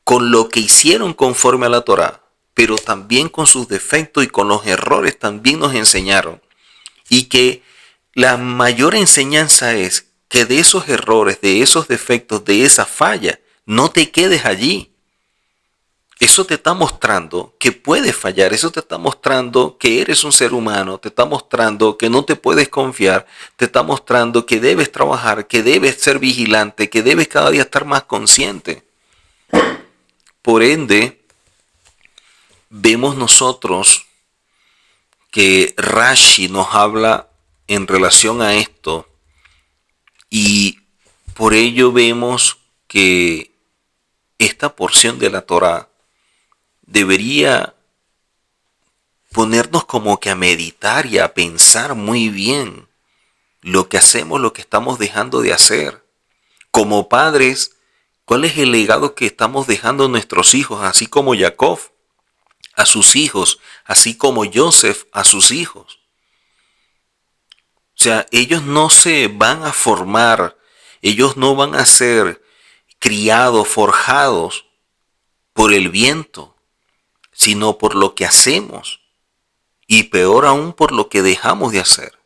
con lo que hicieron conforme a la Torá, pero también con sus defectos y con los errores también nos enseñaron. Y que la mayor enseñanza es que de esos errores, de esos defectos, de esa falla, no te quedes allí. Eso te está mostrando que puedes fallar, eso te está mostrando que eres un ser humano, te está mostrando que no te puedes confiar, te está mostrando que debes trabajar, que debes ser vigilante, que debes cada día estar más consciente. Por ende, vemos nosotros que Rashi nos habla en relación a esto y por ello vemos que esta porción de la Torá debería ponernos como que a meditar y a pensar muy bien lo que hacemos, lo que estamos dejando de hacer. Como padres, ¿cuál es el legado que estamos dejando a nuestros hijos, así como Jacob a sus hijos, así como Joseph a sus hijos? O sea, ellos no se van a formar, ellos no van a ser criados, forjados por el viento, sino por lo que hacemos y peor aún por lo que dejamos de hacer.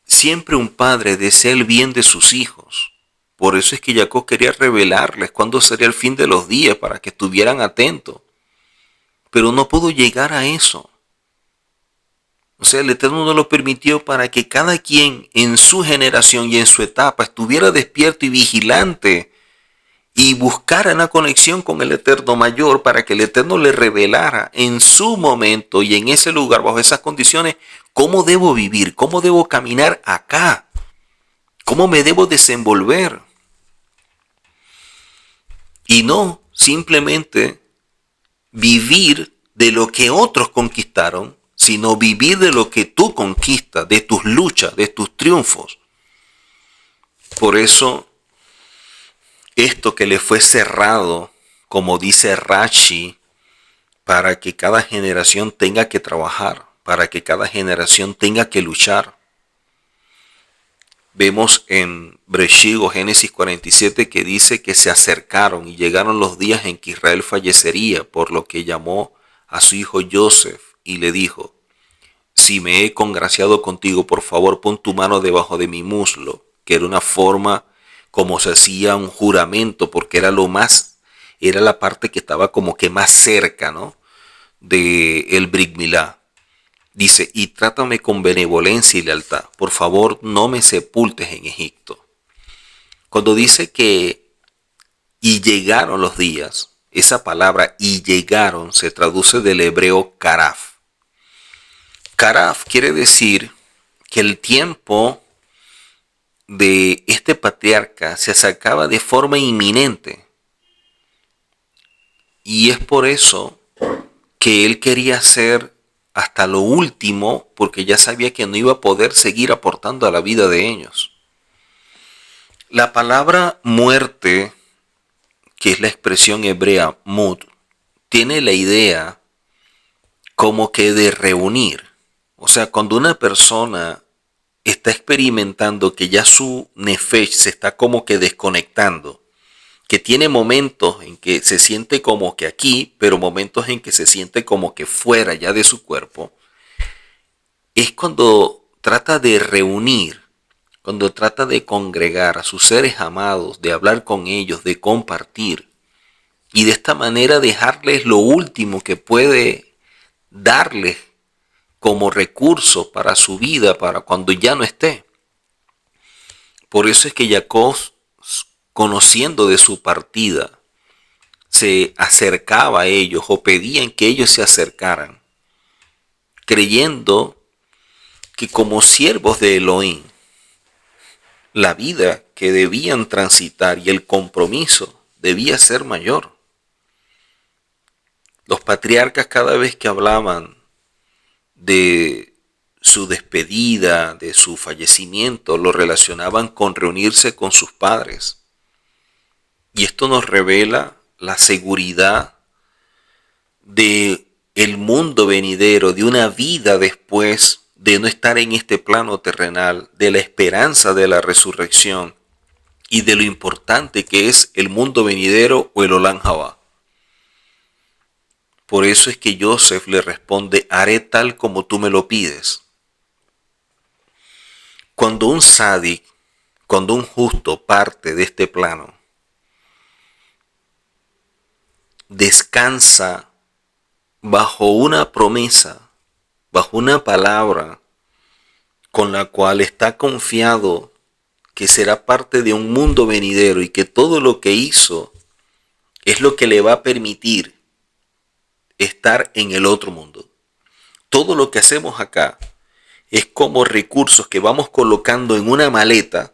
Siempre un padre desea el bien de sus hijos. Por eso es que Jacob quería revelarles cuándo sería el fin de los días para que estuvieran atentos. Pero no pudo llegar a eso. O sea, el Eterno no lo permitió para que cada quien en su generación y en su etapa estuviera despierto y vigilante y buscara una conexión con el Eterno mayor para que el Eterno le revelara en su momento y en ese lugar, bajo esas condiciones, cómo debo vivir, cómo debo caminar acá, cómo me debo desenvolver. Y no simplemente vivir de lo que otros conquistaron, sino vivir de lo que tú conquistas, de tus luchas, de tus triunfos. Por eso, esto que le fue cerrado, como dice Rashi, para que cada generación tenga que trabajar, para que cada generación tenga que luchar. Vemos en Breshit o Génesis 47 que dice que se acercaron y llegaron los días en que Israel fallecería, por lo que llamó a su hijo Joseph y le dijo: si me he congraciado contigo, por favor pon tu mano debajo de mi muslo, que era una forma como se hacía un juramento, porque era era la parte que estaba como que más cerca, ¿no?, de el Brit Milá. Dice: y trátame con benevolencia y lealtad. Por favor, no me sepultes en Egipto. Cuando dice que y llegaron los días, esa palabra y llegaron se traduce del hebreo karaf. Karaf quiere decir que el tiempo de este patriarca se acercaba de forma inminente. Y es por eso que él quería hacer hasta lo último, porque ya sabía que no iba a poder seguir aportando a la vida de ellos. La palabra muerte, que es la expresión hebrea mut, tiene la idea como que de reunir. O sea, cuando una persona está experimentando que ya su nefesh se está como que desconectando, que tiene momentos en que se siente como que aquí, pero momentos en que se siente como que fuera ya de su cuerpo, es cuando trata de reunir, cuando trata de congregar a sus seres amados, de hablar con ellos, de compartir, y de esta manera dejarles lo último que puede darles como recurso para su vida, para cuando ya no esté. Por eso es que Jacob, conociendo de su partida, se acercaba a ellos o pedían que ellos se acercaran, creyendo que como siervos de Elohim, la vida que debían transitar y el compromiso debía ser mayor. Los patriarcas cada vez que hablaban de su despedida, de su fallecimiento, lo relacionaban con reunirse con sus padres. Y esto nos revela la seguridad de el mundo venidero, de una vida después de no estar en este plano terrenal, de la esperanza de la resurrección y de lo importante que es el mundo venidero o el Olam Jabá. Por eso es que Joseph le responde, haré tal como tú me lo pides. Cuando un sádic, cuando un justo parte de este plano, descansa bajo una promesa, bajo una palabra con la cual está confiado que será parte de un mundo venidero y que todo lo que hizo es lo que le va a permitir estar en el otro mundo. Todo lo que hacemos acá es como recursos que vamos colocando en una maleta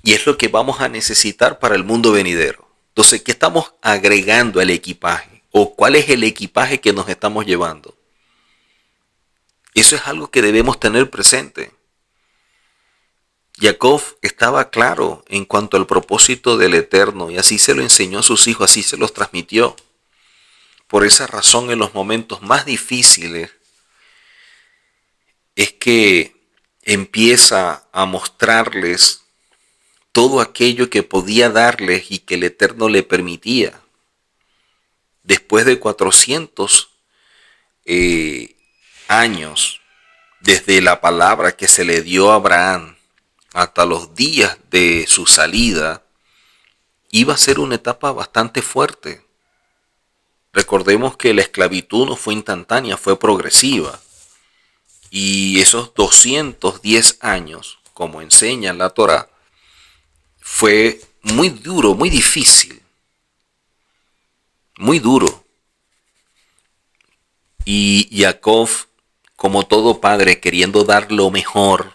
y es lo que vamos a necesitar para el mundo venidero. Entonces, ¿qué estamos agregando al equipaje? ¿O cuál es el equipaje que nos estamos llevando? Eso es algo que debemos tener presente. Jacob estaba claro en cuanto al propósito del Eterno y así se lo enseñó a sus hijos, así se los transmitió. Por esa razón, en los momentos más difíciles es que empieza a mostrarles todo aquello que podía darles y que el Eterno le permitía. Después de 400 años, desde la palabra que se le dio a Abraham hasta los días de su salida, iba a ser una etapa bastante fuerte. Recordemos que la esclavitud no fue instantánea, fue progresiva. Y esos 210 años, como enseña la Torá, fue muy duro, muy difícil. Muy duro. Y Jacob, como todo padre, queriendo dar lo mejor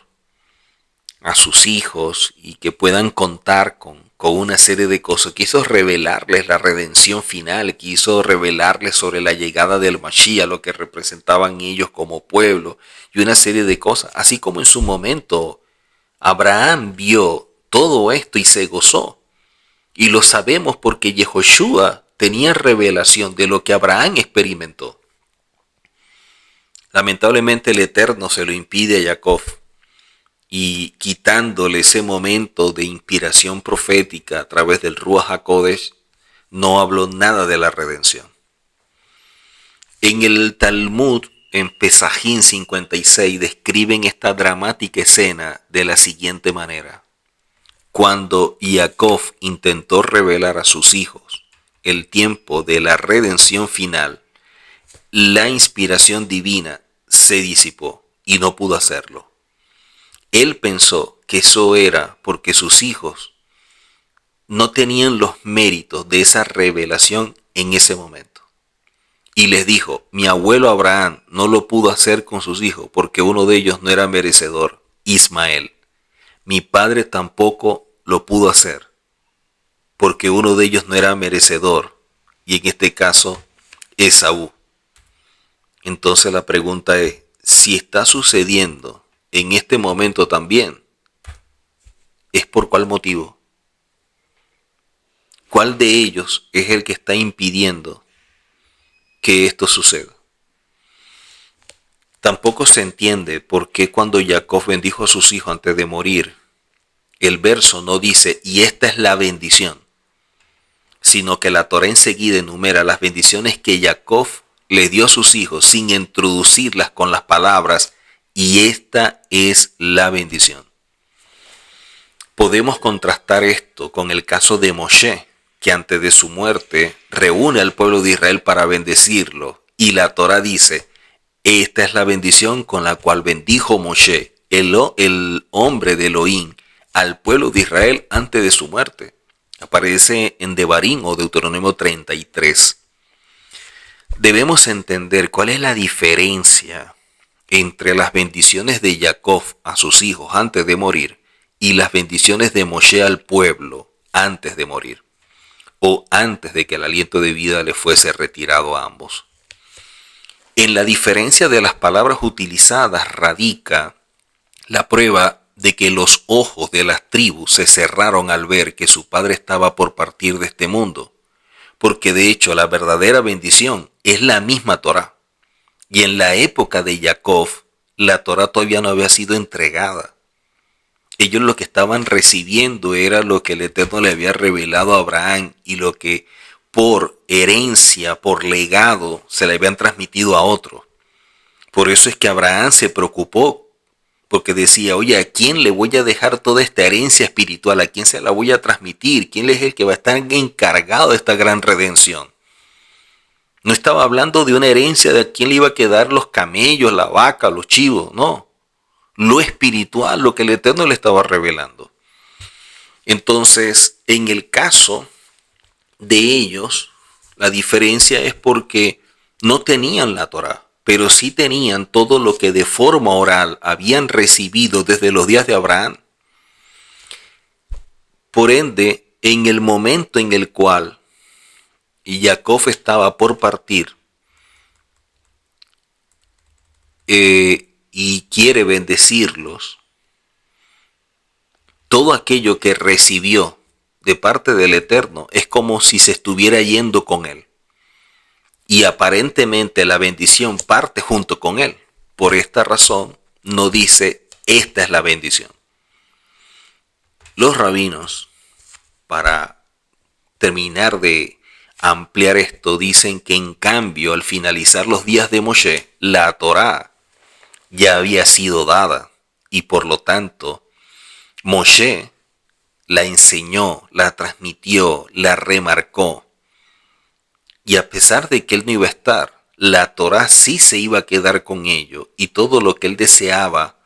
a sus hijos y que puedan contar con una serie de cosas, quiso revelarles la redención final, quiso revelarles sobre la llegada del Mashiach, lo que representaban ellos como pueblo y una serie de cosas, así como en su momento Abraham vio todo esto y se gozó. Y lo sabemos porque Yehoshua tenía revelación de lo que Abraham experimentó. Lamentablemente el Eterno se lo impide a Jacob y quitándole ese momento de inspiración profética a través del Ruach HaKodesh, no habló nada de la redención. En el Talmud, en Pesajín 56, describen esta dramática escena de la siguiente manera. Cuando Jacob intentó revelar a sus hijos el tiempo de la redención final, la inspiración divina se disipó y no pudo hacerlo. Él pensó que eso era porque sus hijos no tenían los méritos de esa revelación en ese momento. Y les dijo, mi abuelo Abraham no lo pudo hacer con sus hijos porque uno de ellos no era merecedor, Ismael. Mi padre tampoco lo pudo hacer porque uno de ellos no era merecedor, y en este caso, Esaú. Entonces la pregunta es, si está sucediendo en este momento también, ¿es por cuál motivo? ¿Cuál de ellos es el que está impidiendo que esto suceda? Tampoco se entiende por qué cuando Jacob bendijo a sus hijos antes de morir, el verso no dice, y esta es la bendición, sino que la Torá enseguida enumera las bendiciones que Jacob le dio a sus hijos sin introducirlas con las palabras, y esta es la bendición. Podemos contrastar esto con el caso de Moshe, que antes de su muerte reúne al pueblo de Israel para bendecirlo, y la Torá dice, esta es la bendición con la cual bendijo Moshe, el hombre de Elohim, al pueblo de Israel antes de su muerte. Aparece en Devarim o Deuteronomio 33. Debemos entender cuál es la diferencia entre las bendiciones de Jacob a sus hijos antes de morir y las bendiciones de Moshe al pueblo antes de morir, o antes de que el aliento de vida le fuese retirado a ambos. En la diferencia de las palabras utilizadas radica la prueba de que los ojos de las tribus se cerraron al ver que su padre estaba por partir de este mundo, porque de hecho la verdadera bendición es la misma Torá. Y en la época de Jacob, la Torá todavía no había sido entregada. Ellos lo que estaban recibiendo era lo que el Eterno le había revelado a Abraham y lo que por herencia, por legado, se le habían transmitido a otros. Por eso es que Abraham se preocupó, porque decía, oye, ¿a quién le voy a dejar toda esta herencia espiritual? ¿A quién se la voy a transmitir? ¿Quién es el que va a estar encargado de esta gran redención? No estaba hablando de una herencia de a quién le iba a quedar los camellos, la vaca, los chivos, no. Lo espiritual, lo que el Eterno le estaba revelando. Entonces, en el caso de ellos, la diferencia es porque no tenían la Torá, pero sí tenían todo lo que de forma oral habían recibido desde los días de Abraham. Por ende, en el momento en el cual Jacob estaba por partir y quiere bendecirlos, todo aquello que recibió de parte del Eterno es como si se estuviera yendo con él. Y aparentemente la bendición parte junto con él. Por esta razón no dice, esta es la bendición. Los rabinos, para terminar de ampliar esto, dicen que en cambio al finalizar los días de Moshe, la Torá ya había sido dada y por lo tanto Moshe la enseñó, la transmitió, la remarcó. Y a pesar de que él no iba a estar, la Torá sí se iba a quedar con ello y todo lo que él deseaba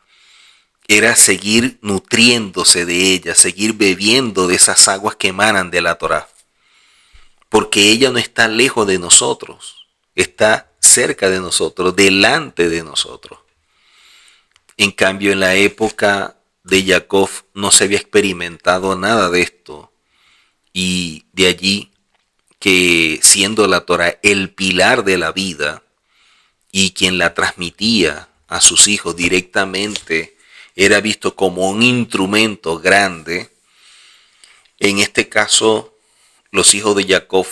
era seguir nutriéndose de ella, seguir bebiendo de esas aguas que emanan de la Torá. Porque ella no está lejos de nosotros, está cerca de nosotros, delante de nosotros. En cambio, en la época de Jacob no se había experimentado nada de esto. Y de allí que siendo la Torá el pilar de la vida y quien la transmitía a sus hijos directamente era visto como un instrumento grande, en este caso los hijos de Jacob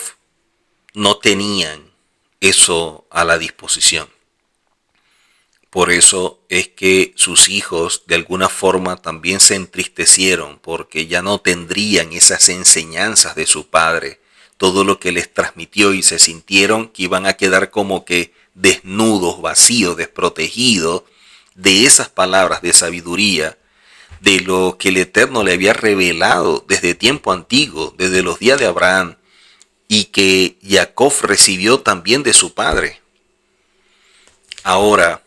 no tenían eso a la disposición. Por eso es que sus hijos de alguna forma también se entristecieron porque ya no tendrían esas enseñanzas de su padre, todo lo que les transmitió, y se sintieron que iban a quedar como que desnudos, vacíos, desprotegidos de esas palabras de sabiduría, de lo que el Eterno le había revelado desde tiempo antiguo, desde los días de Abraham, y que Jacob recibió también de su padre. Ahora,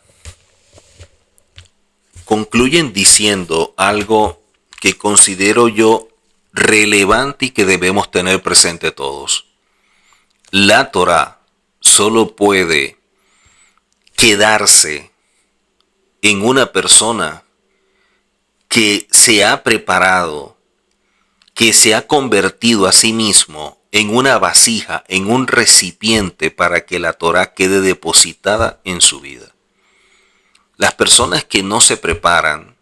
concluyen diciendo algo que considero yo relevante y que debemos tener presente todos. La Torá solo puede quedarse en una persona que se ha preparado, que se ha convertido a sí mismo en una vasija, en un recipiente para que la Torá quede depositada en su vida. Las personas que no se preparan,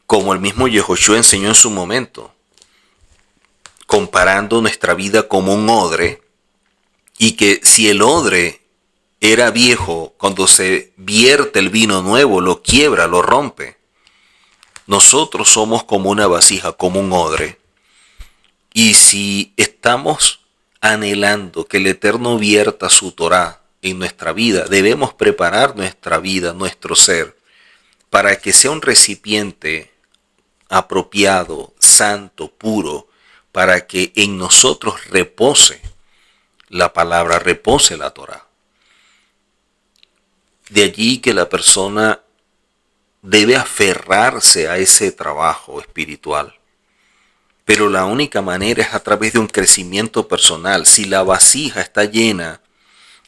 como el mismo Yehoshua enseñó en su momento, comparando nuestra vida como un odre, y que si el odre era viejo, cuando se vierte el vino nuevo, lo quiebra, lo rompe. Nosotros somos como una vasija, como un odre. Y si estamos anhelando que el Eterno vierta su Torá en nuestra vida, debemos preparar nuestra vida, nuestro ser, para que sea un recipiente apropiado, santo, puro, para que en nosotros repose la palabra, repose la Torá. De allí que la persona debe aferrarse a ese trabajo espiritual. Pero la única manera es a través de un crecimiento personal. Si la vasija está llena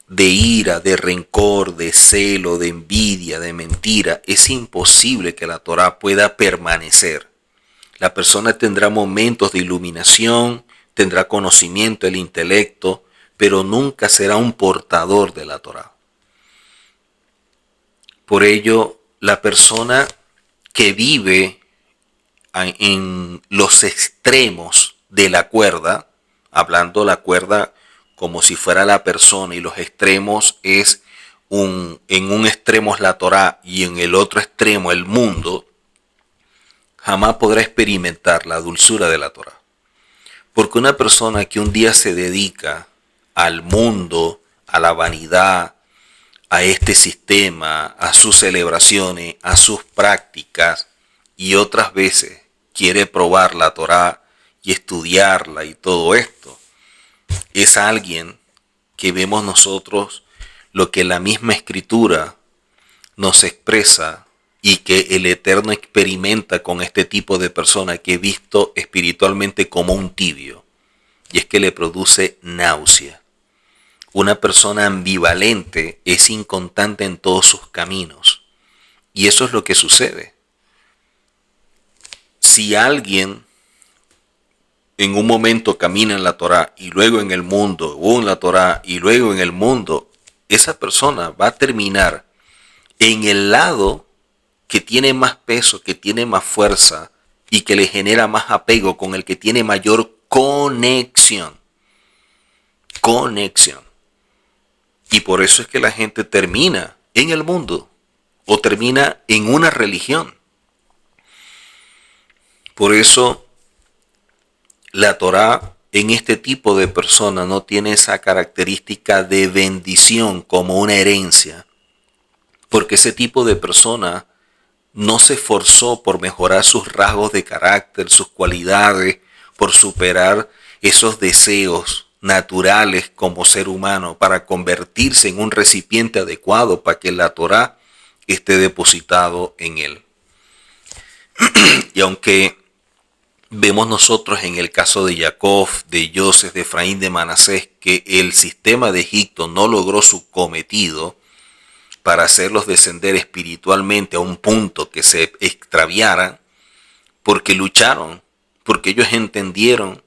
de ira, de rencor, de celo, de envidia, de mentira, es imposible que la Torá pueda permanecer. La persona tendrá momentos de iluminación, tendrá conocimiento, el intelecto, pero nunca será un portador de la Torá. Por ello, la persona que vive en los extremos de la cuerda, hablando la cuerda como si fuera la persona, y los extremos es en un extremo es la Torá y en el otro extremo el mundo, jamás podrá experimentar la dulzura de la Torá. Porque una persona que un día se dedica al mundo, a la vanidad, a este sistema, a sus celebraciones, a sus prácticas, y otras veces quiere probar la Torá y estudiarla y todo esto, es alguien que vemos nosotros lo que la misma Escritura nos expresa y que el Eterno experimenta con este tipo de persona que he visto espiritualmente como un tibio, y es que le produce náusea. Una persona ambivalente es inconstante en todos sus caminos, y eso es lo que sucede. Si alguien en un momento camina en la Torá y luego en el mundo, o en la Torá y luego en el mundo, esa persona va a terminar en el lado que tiene más peso, que tiene más fuerza y que le genera más apego, con el que tiene mayor conexión. Conexión. Y por eso es que la gente termina en el mundo o termina en una religión. Por eso la Torá en este tipo de personas no tiene esa característica de bendición como una herencia. Porque ese tipo de persona no se esforzó por mejorar sus rasgos de carácter, sus cualidades, por superar esos deseos naturales como ser humano para convertirse en un recipiente adecuado para que la Torá esté depositado en él. Y aunque vemos nosotros en el caso de Jacob, de Joseph, de Efraín, de Manasés, que el sistema de Egipto no logró su cometido para hacerlos descender espiritualmente a un punto que se extraviaran, porque lucharon, porque ellos entendieron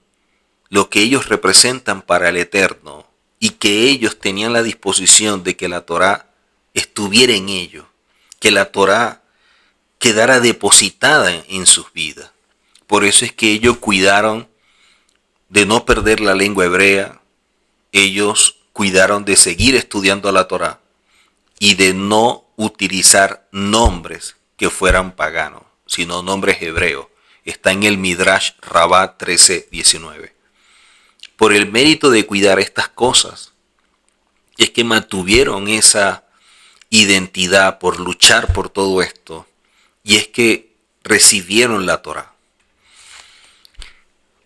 lo que ellos representan para el Eterno y que ellos tenían la disposición de que la Torá estuviera en ellos, que la Torá quedara depositada en sus vidas. Por eso es que ellos cuidaron de no perder la lengua hebrea, ellos cuidaron de seguir estudiando la Torá y de no utilizar nombres que fueran paganos, sino nombres hebreos. Está en el Midrash Rabbah 13:19. Por el mérito de cuidar estas cosas, es que mantuvieron esa identidad por luchar por todo esto, y es que recibieron la Torá.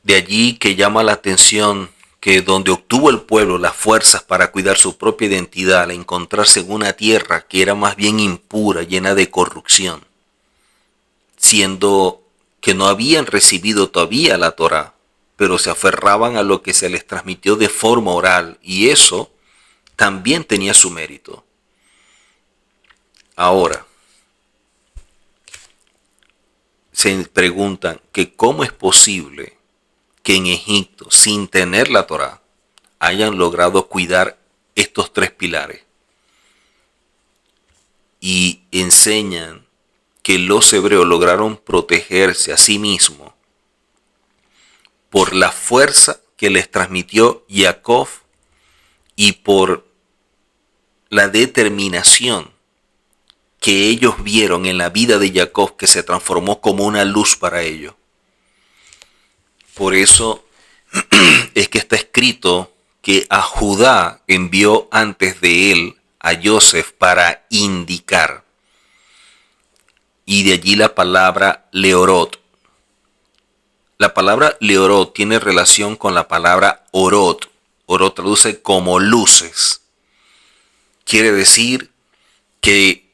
De allí que llama la atención que donde obtuvo el pueblo las fuerzas para cuidar su propia identidad al encontrarse en una tierra que era más bien impura, llena de corrupción, siendo que no habían recibido todavía la Torá, pero se aferraban a lo que se les transmitió de forma oral, y eso también tenía su mérito. Ahora, se preguntan que cómo es posible que en Egipto, sin tener la Torá, hayan logrado cuidar estos tres pilares. Y enseñan que los hebreos lograron protegerse a sí mismos por la fuerza que les transmitió Jacob y por la determinación que ellos vieron en la vida de Jacob, que se transformó como una luz para ellos. Por eso es que está escrito que a Judá envió antes de él a Joseph para indicar. Y de allí la palabra leorot. La palabra leorot tiene relación con la palabra orot. Orot traduce como luces. Quiere decir que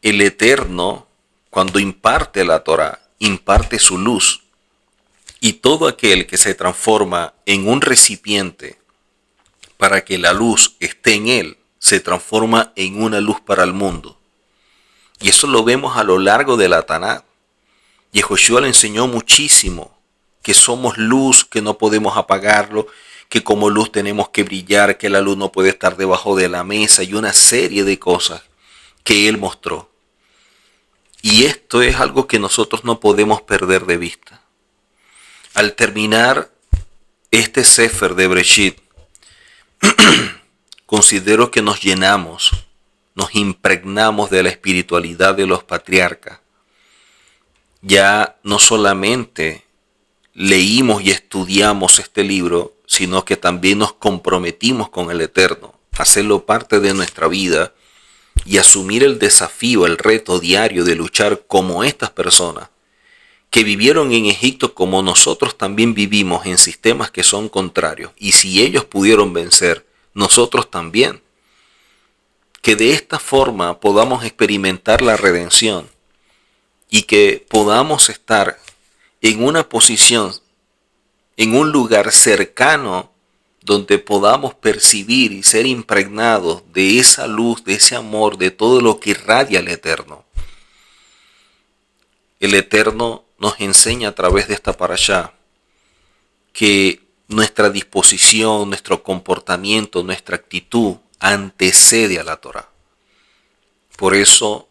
el Eterno, cuando imparte la Torá, imparte su luz. Y todo aquel que se transforma en un recipiente para que la luz esté en él, se transforma en una luz para el mundo. Y eso lo vemos a lo largo de la Taná. Yehoshua le enseñó muchísimo que somos luz, que no podemos apagarlo, que como luz tenemos que brillar, que la luz no puede estar debajo de la mesa y una serie de cosas que Él mostró. Y esto es algo que nosotros no podemos perder de vista. Al terminar este Sefer de Bereshit, considero que nos llenamos, nos impregnamos de la espiritualidad de los patriarcas. Ya no solamente leímos y estudiamos este libro, sino que también nos comprometimos con el Eterno, hacerlo parte de nuestra vida y asumir el desafío, el reto diario de luchar como estas personas que vivieron en Egipto como nosotros también vivimos en sistemas que son contrarios. Y si ellos pudieron vencer, nosotros también. Que de esta forma podamos experimentar la redención y que podamos estar en una posición, en un lugar cercano donde podamos percibir y ser impregnados de esa luz, de ese amor, de todo lo que irradia el Eterno. El Eterno nos enseña a través de esta parashá que nuestra disposición, nuestro comportamiento, nuestra actitud antecede a la Torá. Por eso,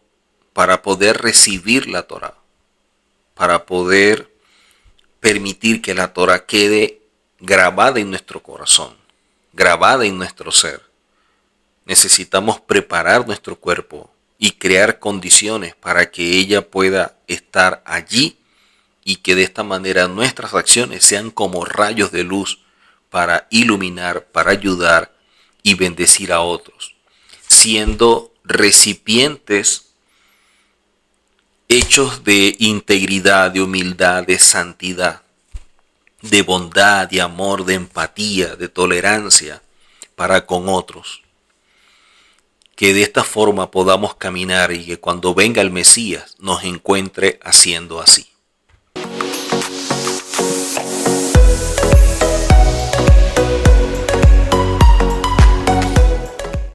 para poder recibir la Torá, para poder permitir que la Torá quede grabada en nuestro corazón, grabada en nuestro ser, necesitamos preparar nuestro cuerpo y crear condiciones para que ella pueda estar allí y que de esta manera nuestras acciones sean como rayos de luz para iluminar, para ayudar y bendecir a otros, siendo recipientes hechos de integridad, de humildad, de santidad, de bondad, de amor, de empatía, de tolerancia para con otros. Que de esta forma podamos caminar y que cuando venga el Mesías nos encuentre haciendo así.